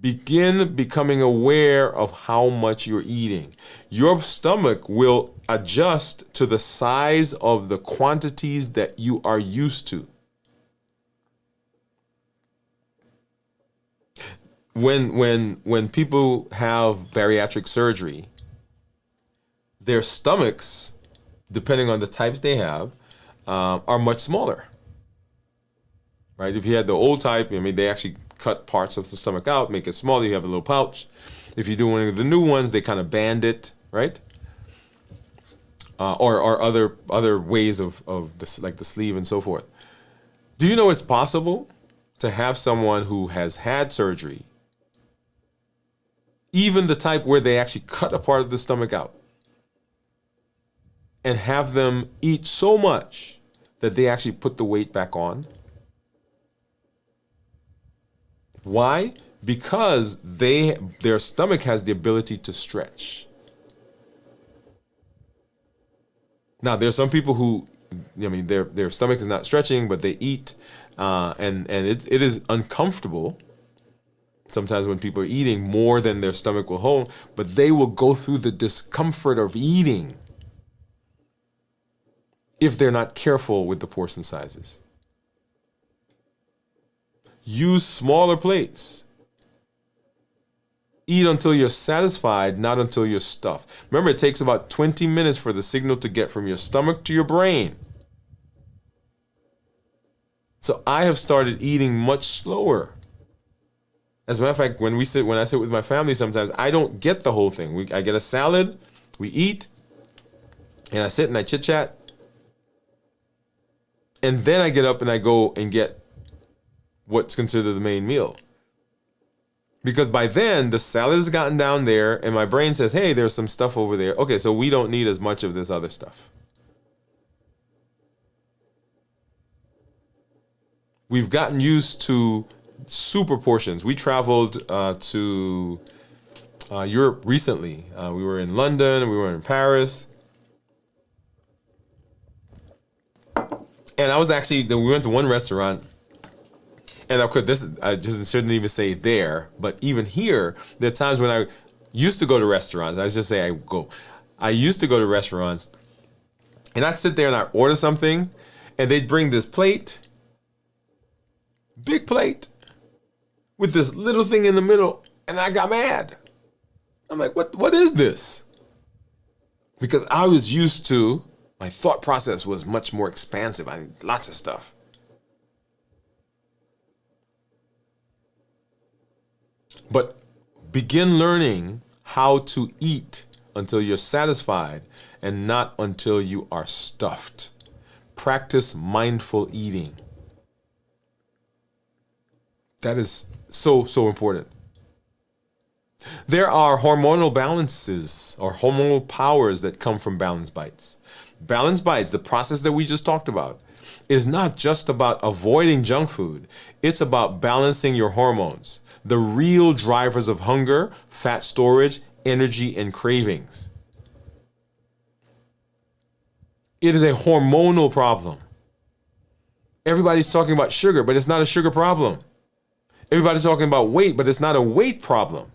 Begin becoming aware of how much you're eating. Your stomach will adjust to the size of the quantities that you are used to. When people have bariatric surgery, their stomachs, depending on the types they have, are much smaller. Right? If you had the old type, they actually cut parts of the stomach out, make it smaller. You have a little pouch. If you do one of the new ones, they kind of band it, right? Or other ways of this, like the sleeve and so forth. Do you know it's possible to have someone who has had surgery, even the type where they actually cut a part of the stomach out, and have them eat so much that they actually put the weight back on? Why? Because their stomach has the ability to stretch. Now, there's some people who, their stomach is not stretching, but they eat, and it is uncomfortable sometimes when people are eating more than their stomach will hold, but they will go through the discomfort of eating if they're not careful with the portion sizes. Use smaller plates. Eat until you're satisfied, not until you're stuffed. Remember, it takes about 20 minutes for the signal to get from your stomach to your brain. So I have started eating much slower. As a matter of fact, when I sit with my family, sometimes I don't get the whole thing. I get a salad, we eat, and I sit and I chit chat, and then I get up and I go and get what's considered the main meal. Because by then, the salad has gotten down there, and my brain says, hey, there's some stuff over there. Okay, so we don't need as much of this other stuff. We've gotten used to super portions. We traveled to Europe recently. We were in London, we were in Paris. And we went to one restaurant. And of course, I just shouldn't even say there, but even here, there are times when I used to go to restaurants. I used to go to restaurants, and I'd sit there and I'd order something, and they'd bring this plate, big plate, with this little thing in the middle, and I got mad. I'm like, what is this? Because I was used to, my thought process was much more expansive. I need lots of stuff. But begin learning how to eat until you're satisfied and not until you are stuffed. Practice mindful eating. That is so, so important. There are hormonal balances or hormonal powers that come from balanced bites. Balanced bites, the process that we just talked about, is not just about avoiding junk food. It's about balancing your hormones, the real drivers of hunger, fat storage, energy, and cravings. It is a hormonal problem. Everybody's talking about sugar, but it's not a sugar problem. Everybody's talking about weight, but it's not a weight problem.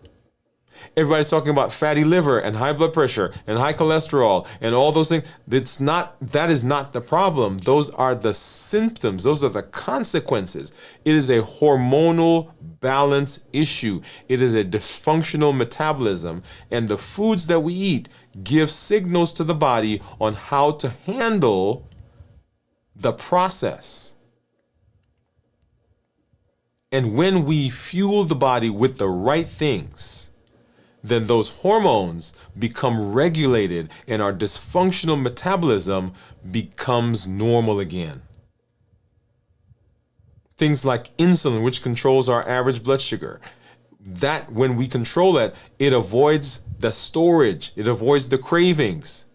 Everybody's talking about fatty liver and high blood pressure and high cholesterol and all those things. That is not the problem. Those are the symptoms. Those are the consequences. It is a hormonal balance issue. It is a dysfunctional metabolism. And the foods that we eat give signals to the body on how to handle the process. And when we fuel the body with the right things, then those hormones become regulated and our dysfunctional metabolism becomes normal again. Things like insulin, which controls our average blood sugar, that when we control that, it avoids the storage, it avoids the cravings.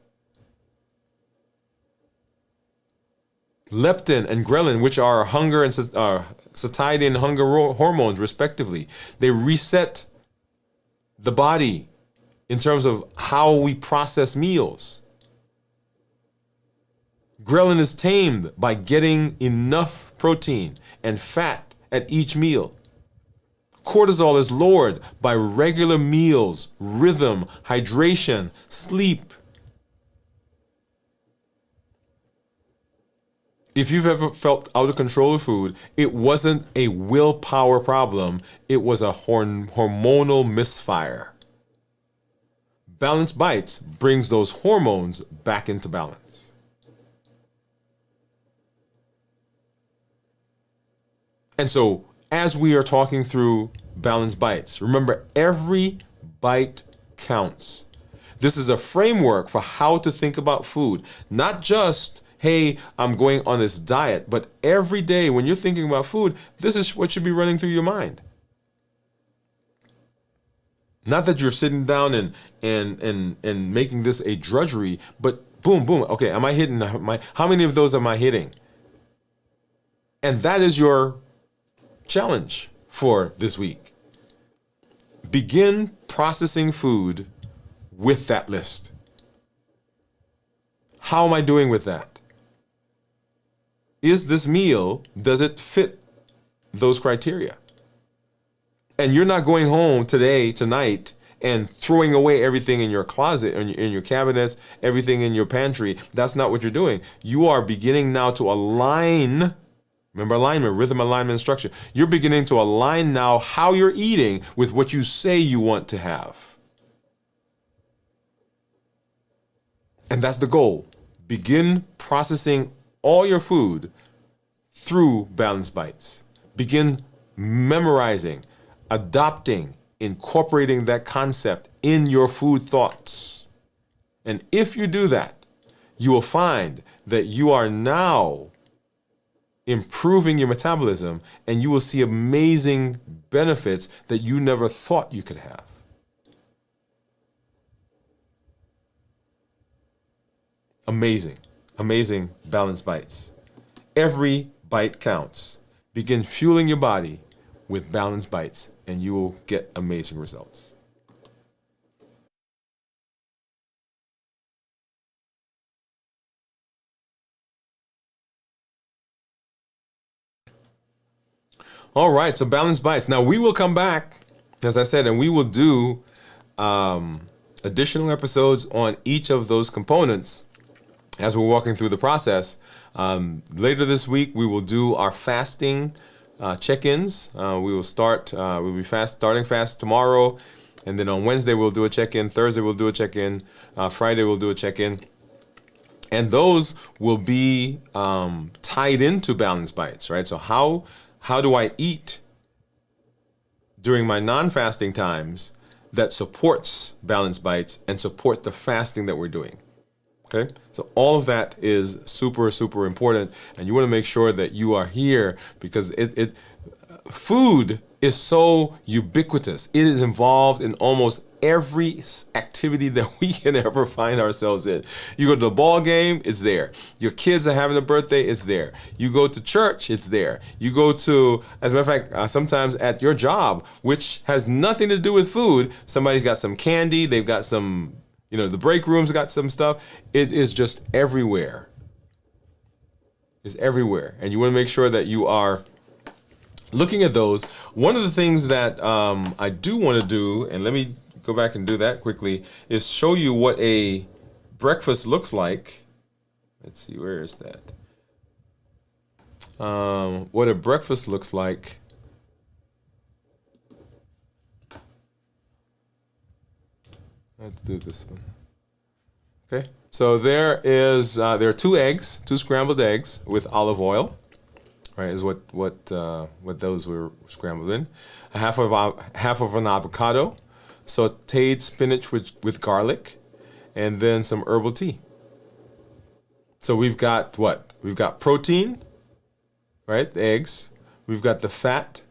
Leptin and ghrelin, which are hunger and satiety and hunger hormones, respectively, they reset the body in terms of how we process meals. Ghrelin is tamed by getting enough protein and fat at each meal. Cortisol is lowered by regular meals, rhythm, hydration, sleep. If you've ever felt out of control of food, it wasn't a willpower problem. It was a hormonal misfire. Balanced Bites brings those hormones back into balance. And so, as we are talking through Balanced Bites, remember every bite counts. This is a framework for how to think about food, not just, hey, I'm going on this diet, but every day when you're thinking about food, this is what should be running through your mind. Not that you're sitting down and making this a drudgery, but boom, boom. Okay, am I hitting how many of those am I hitting? And that is your challenge for this week. Begin processing food with that list. How am I doing with that? Is this meal, does it fit those criteria? And you're not going home tonight, and throwing away everything in your closet, in your cabinets, everything in your pantry. That's not what you're doing. You are beginning now to align. Remember alignment, rhythm, alignment, and structure. You're beginning to align now how you're eating with what you say you want to have. And that's the goal. Begin processing all your food through Balanced Bites. Begin memorizing, adopting, incorporating that concept in your food thoughts. And if you do that, you will find that you are now improving your metabolism, and you will see amazing benefits that you never thought you could have. Amazing, amazing Balanced Bites. Every bite counts. Begin fueling your body with Balanced Bites, and you will get amazing results. All right, so Balanced Bites. Now we will come back, as I said, and we will do additional episodes on each of those components as we're walking through the process. Later this week, we will do our fasting check-ins. We will start. We'll be starting fast tomorrow, and then on Wednesday we'll do a check-in. Thursday we'll do a check-in. Friday we'll do a check-in, and those will be tied into Balanced Bites, right? So how do I eat during my non-fasting times that supports Balanced Bites and support the fasting that we're doing? Okay, so all of that is super, super important, and you want to make sure that you are here because food is so ubiquitous. It is involved in almost every activity that we can ever find ourselves in. You go to the ball game, it's there. Your kids are having a birthday, it's there. You go to church, it's there. You go to, as a matter of fact, sometimes at your job, which has nothing to do with food, somebody's got some candy, they've got some, the break room's got some stuff. It is just everywhere. It's everywhere. And you want to make sure that you are looking at those. One of the things that I do want to do, and let me go back and do that quickly, is show you what a breakfast looks like. Let's see, where is that? What a breakfast looks like. Let's do this one. Okay, so there are two scrambled eggs with olive oil. Right, is what those were scrambled in. Half of an avocado, sautéed spinach with garlic, and then some herbal tea. So we've got what? We've got protein, right? The eggs. We've got the fat.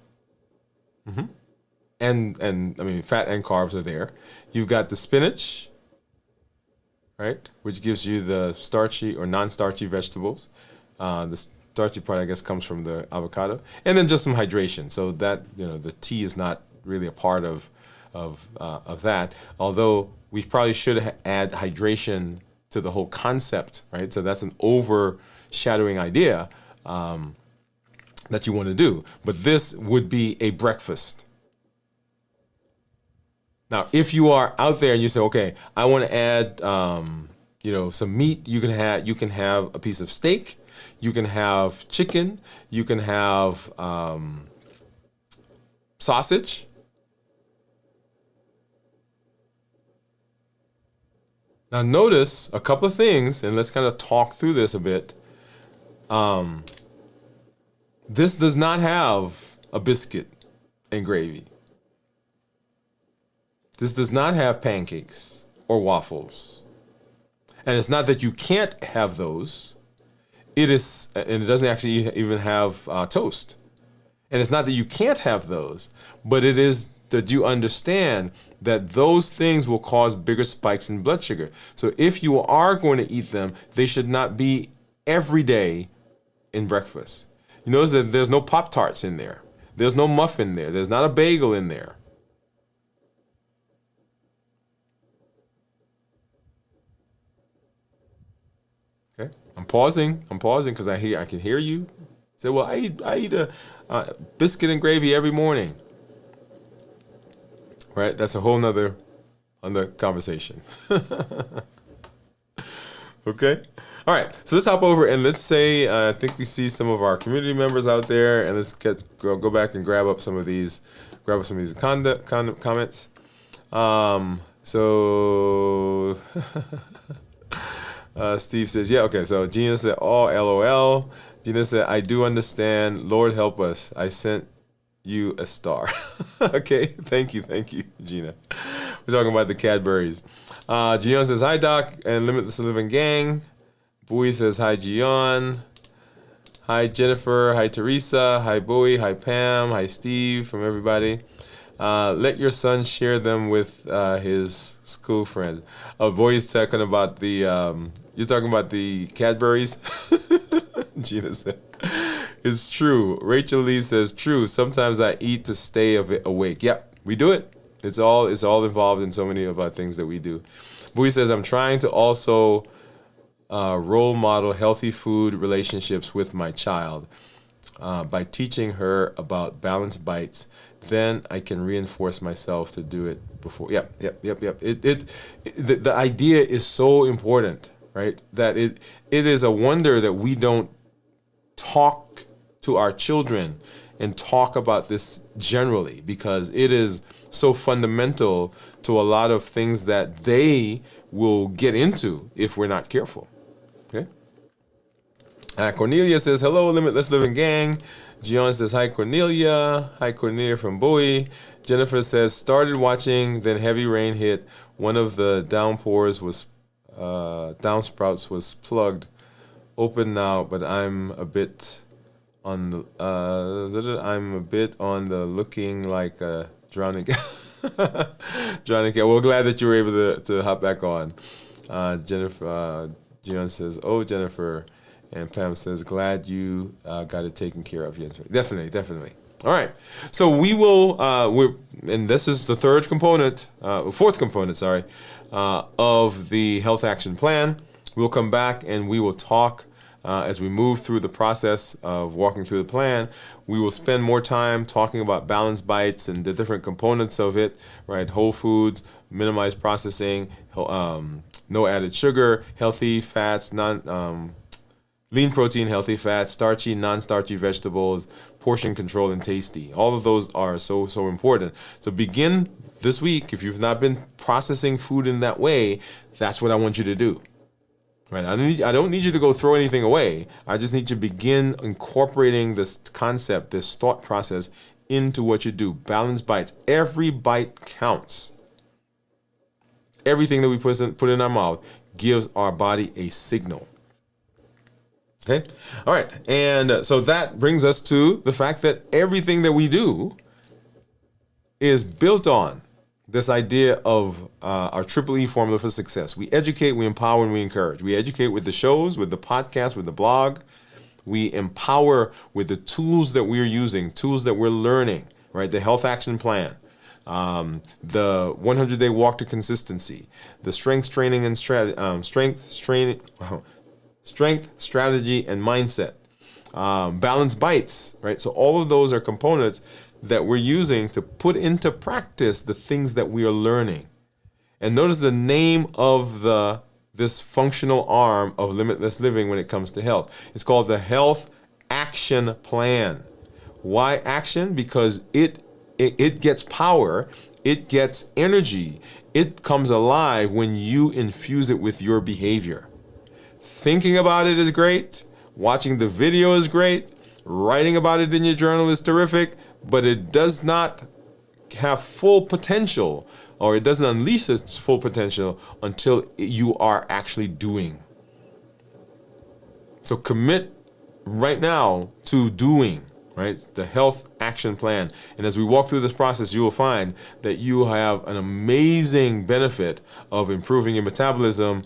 And I mean, fat and carbs are there. You've got the spinach, right, which gives you the starchy or non-starchy vegetables. The starchy part, I guess, comes from the avocado, and then just some hydration. So that the tea is not really a part of that. Although we probably should add hydration to the whole concept, right? So that's an overshadowing idea that you want to do. But this would be a breakfast. Now, if you are out there and you say, okay, I want to add, some meat, you can have a piece of steak, you can have chicken, you can have sausage. Now, notice a couple of things, and let's kind of talk through this a bit. This does not have a biscuit and gravy. This does not have pancakes or waffles. And it's not that you can't have those. And it doesn't actually even have toast. And it's not that you can't have those, but it is that you understand that those things will cause bigger spikes in blood sugar. So if you are going to eat them, they should not be every day in breakfast. You notice that there's no Pop-Tarts in there. There's no muffin there. There's not a bagel in there. Okay, I'm pausing because I can hear you. Say, well, I eat a biscuit and gravy every morning. Right, that's a whole nother conversation. Okay, all right. So let's hop over and let's say I think we see some of our community members out there, and let's go back and grab up some of these comments. So. Steve says, yeah, okay. So Gina said, oh, LOL. Gina said, I do understand. Lord help us. I sent you a star. Okay, thank you, Gina. We're talking about the Cadburys. Gion says, hi, Doc, and Limitless Living Gang. Bowie says, hi, Gion. Hi, Jennifer. Hi, Teresa. Hi, Bowie. Hi, Pam. Hi, Steve, from everybody. Let your son share them with his school friends. Oh, Bowie's talking about you're talking about the Cadburys? Gina said, it's true. Rachel Lee says, true. Sometimes I eat to stay awake. Yep, we do it. It's all involved in so many of our things that we do. Bowie says, I'm trying to also role model healthy food relationships with my child by teaching her about balanced bites. Then I can reinforce myself to do it before. Yep. The idea is so important, right? That it is a wonder that we don't talk to our children and talk about this generally, because it is so fundamental to a lot of things that they will get into if we're not careful. Okay. Cornelia says, hello, Limitless Living Gang. Gion says, hi, Cornelia. Hi, Cornelia from Bowie. Jennifer says, started watching, then heavy rain hit. One of the downspouts was plugged. Open now, but I'm a bit on the looking like a drowning drowning cat. Well, glad that you were able to hop back on. Jennifer, Gion says, oh, Jennifer. And Pam says, glad you got it taken care of. Definitely. All right. So we will, and this is the fourth component, of the Health Action Plan. We'll come back and we will talk as we move through the process of walking through the plan. We will spend more time talking about balanced bites and the different components of it, right? Whole foods, minimized processing, no added sugar, healthy fats, lean protein, healthy fats, starchy, non-starchy vegetables, portion control, and tasty. All of those are so important. So begin this week. If you've not been processing food in that way, that's what I want you to do. Right? I don't need you to go throw anything away. I just need you to begin incorporating this concept, this thought process into what you do. Balanced bites. Every bite counts. Everything that we put in our mouth gives our body a signal. Okay. All right. And so that brings us to the fact that everything that we do is built on this idea of our Triple E formula for success. We educate, we empower, and we encourage. We educate with the shows, with the podcast, with the blog. We empower with the tools that we're using, tools that we're learning, right? The Health Action Plan, the 100-day walk to consistency, the strength training and strength, strategy, and mindset, balanced bites, right? So all of those are components that we're using to put into practice the things that we are learning. And notice the name of this functional arm of limitless living when it comes to health. It's called the Health Action Plan. Why action? Because it gets power, it gets energy, it comes alive when you infuse it with your behavior. Thinking about it is great, watching the video is great, writing about it in your journal is terrific, but it does not have full potential, or it doesn't unleash its full potential until you are actually doing. So commit right now to doing, right? The Health Action Plan. And as we walk through this process, you will find that you have an amazing benefit of improving your metabolism,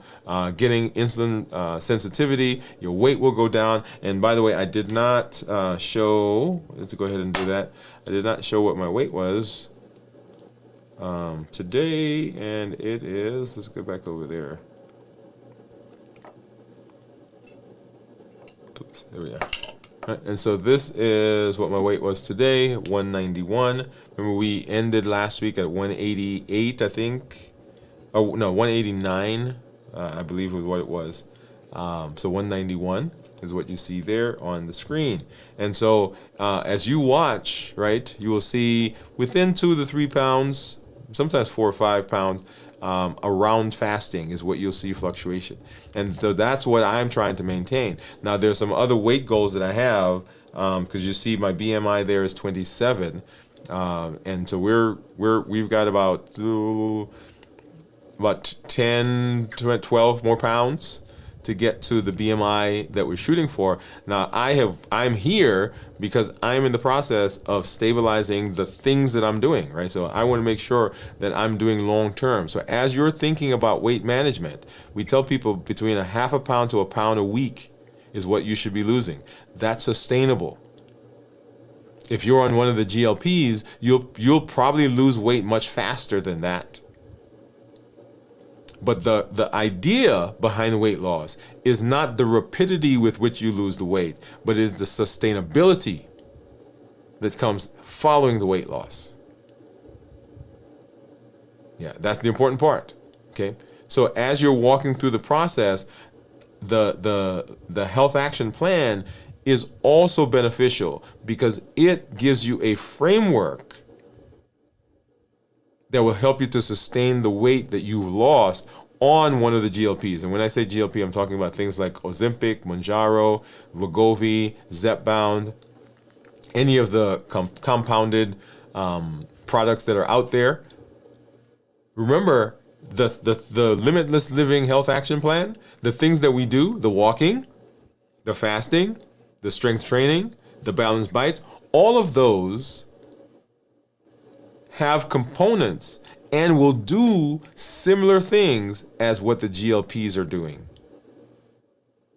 getting insulin sensitivity, your weight will go down. And by the way, I did not show, let's go ahead and do that. I did not show what my weight was today, and it is, let's go back over there. Oops, there we are. Right, and so this is what my weight was today, 191. Remember, we ended last week at 188, I think. Oh, no, 189, I believe was what it was. So 191 is what you see there on the screen. And so as you watch, right, you will see within 2 to 3 pounds, sometimes 4 or 5 pounds, around fasting is what you'll see fluctuation. And so that's what I'm trying to maintain. Now there's some other weight goals that I have, because you see my BMI there is 27. And so we've got about 10 to 12 more pounds to get to the BMI that we're shooting for. Now I'm here because I'm in the process of stabilizing the things that I'm doing, right? So I want to make sure that I'm doing long term. So as you're thinking about weight management, we tell people between a half a pound to a pound a week is what you should be losing. That's sustainable. If you're on one of the GLPs, you'll probably lose weight much faster than that. But the idea behind weight loss is not the rapidity with which you lose the weight, but it's the sustainability that comes following the weight loss. Yeah, that's the important part. Okay, so as you're walking through the process, the Health Action Plan is also beneficial because it gives you a framework that will help you to sustain the weight that you've lost on one of the GLPs. And when I say GLP, I'm talking about things like Ozempic, Mounjaro, Wegovy, Zepbound, any of the compounded products that are out there. Remember, the Limitless Living Health Action Plan, the things that we do, the walking, the fasting, the strength training, the balanced bites, all of those have components and will do similar things as what the GLPs are doing.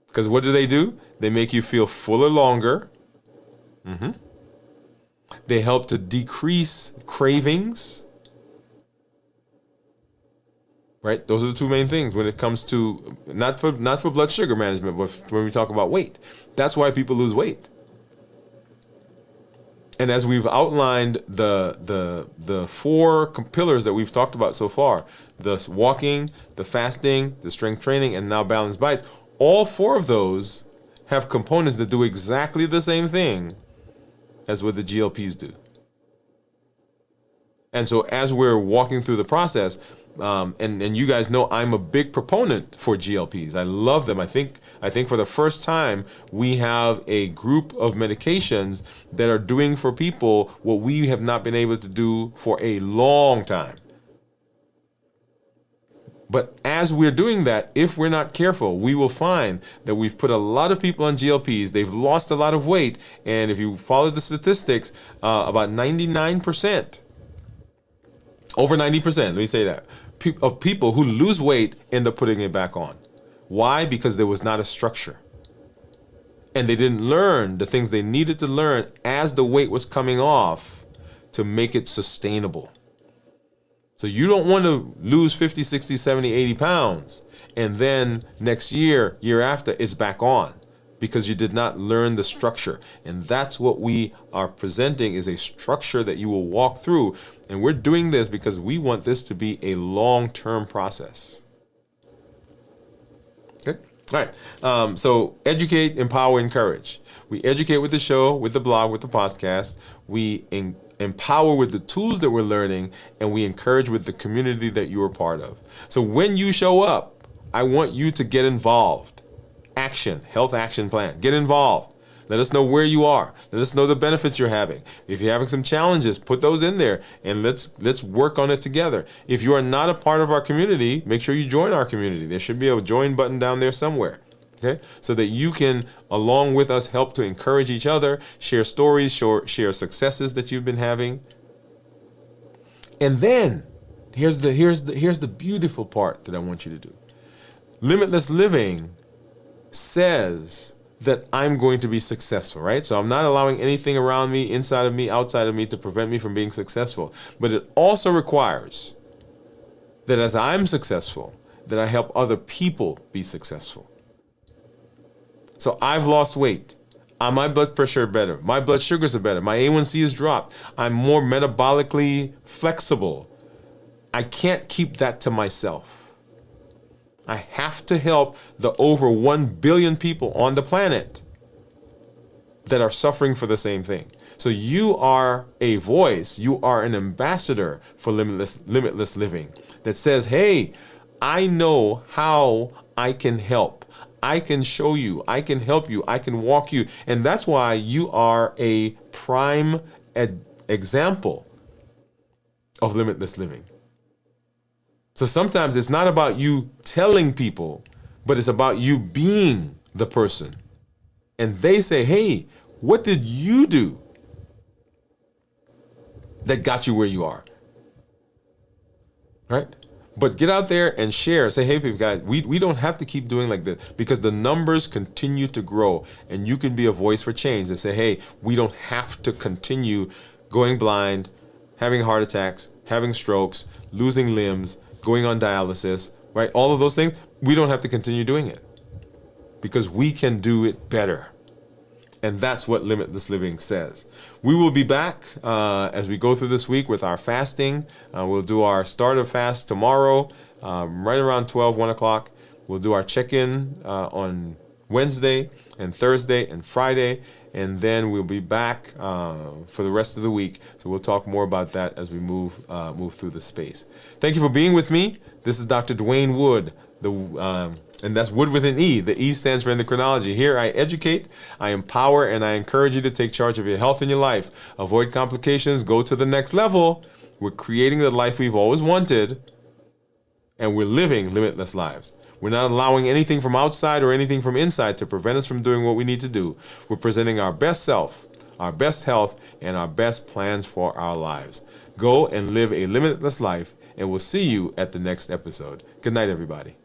Because what do? They make you feel fuller longer. They help to decrease cravings. Right? Those are the two main things when it comes to, not for blood sugar management, but when we talk about weight. That's why people lose weight. And as we've outlined the 4 pillars that we've talked about so far, the walking, the fasting, the strength training, and now balanced bites, all 4 of those have components that do exactly the same thing as what the GLPs do. And so as we're walking through the process, and you guys know I'm a big proponent for GLPs. I love them. I think for the first time we have a group of medications that are doing for people what we have not been able to do for a long time. But as we're doing that, if we're not careful, we will find that we've put a lot of people on GLPs. They've lost a lot of weight. And if you follow the statistics, about 99%, over 90%, let me say that, of people who lose weight end up putting it back on. Why? Because there was not a structure. And they didn't learn the things they needed to learn as the weight was coming off to make it sustainable. So you don't want to lose 50, 60, 70, 80 pounds and then next year after, it's back on. because you did not learn the structure. And that's what we are presenting, is a structure that you will walk through. And we're doing this because we want this to be a long-term process. Okay. All right. So educate, empower, encourage. We educate with the show, with the blog, with the podcast. We empower with the tools that we're learning, and we encourage with the community that you are part of. So when you show up, I want you to get involved. Action, health action plan. Get involved. Let us know where you are. Let us know the benefits you're having. If you're having some challenges, put those in there, and let's work on it together. If you are not a part of our community, make sure you join our community. There should be a join button down there somewhere. Okay, so that you can, along with us, help to encourage each other, share stories, share successes that you've been having. And then here's the beautiful part that I want you to do. Limitless living says that I'm going to be successful, right? So I'm not allowing anything around me, inside of me, outside of me, to prevent me from being successful. But it also requires that as I'm successful, that I help other people be successful. So I've lost weight. My blood pressure is better. My blood sugars are better. My A1C is dropped. I'm more metabolically flexible. I can't keep that to myself. I have to help the over 1 billion people on the planet that are suffering for the same thing. So you are a voice. You are an ambassador for limitless living that says, hey, I know how I can help. I can show you, I can help you, I can walk you. And that's why you are a prime example of limitless living. So sometimes it's not about you telling people, but it's about you being the person. And they say, hey, what did you do that got you where you are? Right? But get out there and share. Say, hey, people, guys, we don't have to keep doing like this, because the numbers continue to grow, and you can be a voice for change and say, hey, we don't have to continue going blind, having heart attacks, having strokes, losing limbs, going on dialysis, right? All of those things, we don't have to continue doing it, because we can do it better. And that's what Limitless Living says. We will be back as we go through this week with our fasting. We'll do our start of fast tomorrow, right around 1 o'clock. We'll do our check-in on Wednesday and Thursday and Friday. And then we'll be back for the rest of the week. So we'll talk more about that as we move through the space. Thank you for being with me. This is Dr. Dwain Woode, and that's Wood with an E. The E stands for endocrinology. Here I educate, I empower, and I encourage you to take charge of your health and your life. Avoid complications, go to the next level. We're creating the life we've always wanted, and we're living limitless lives. We're not allowing anything from outside or anything from inside to prevent us from doing what we need to do. We're presenting our best self, our best health, and our best plans for our lives. Go and live a limitless life, and we'll see you at the next episode. Good night, everybody.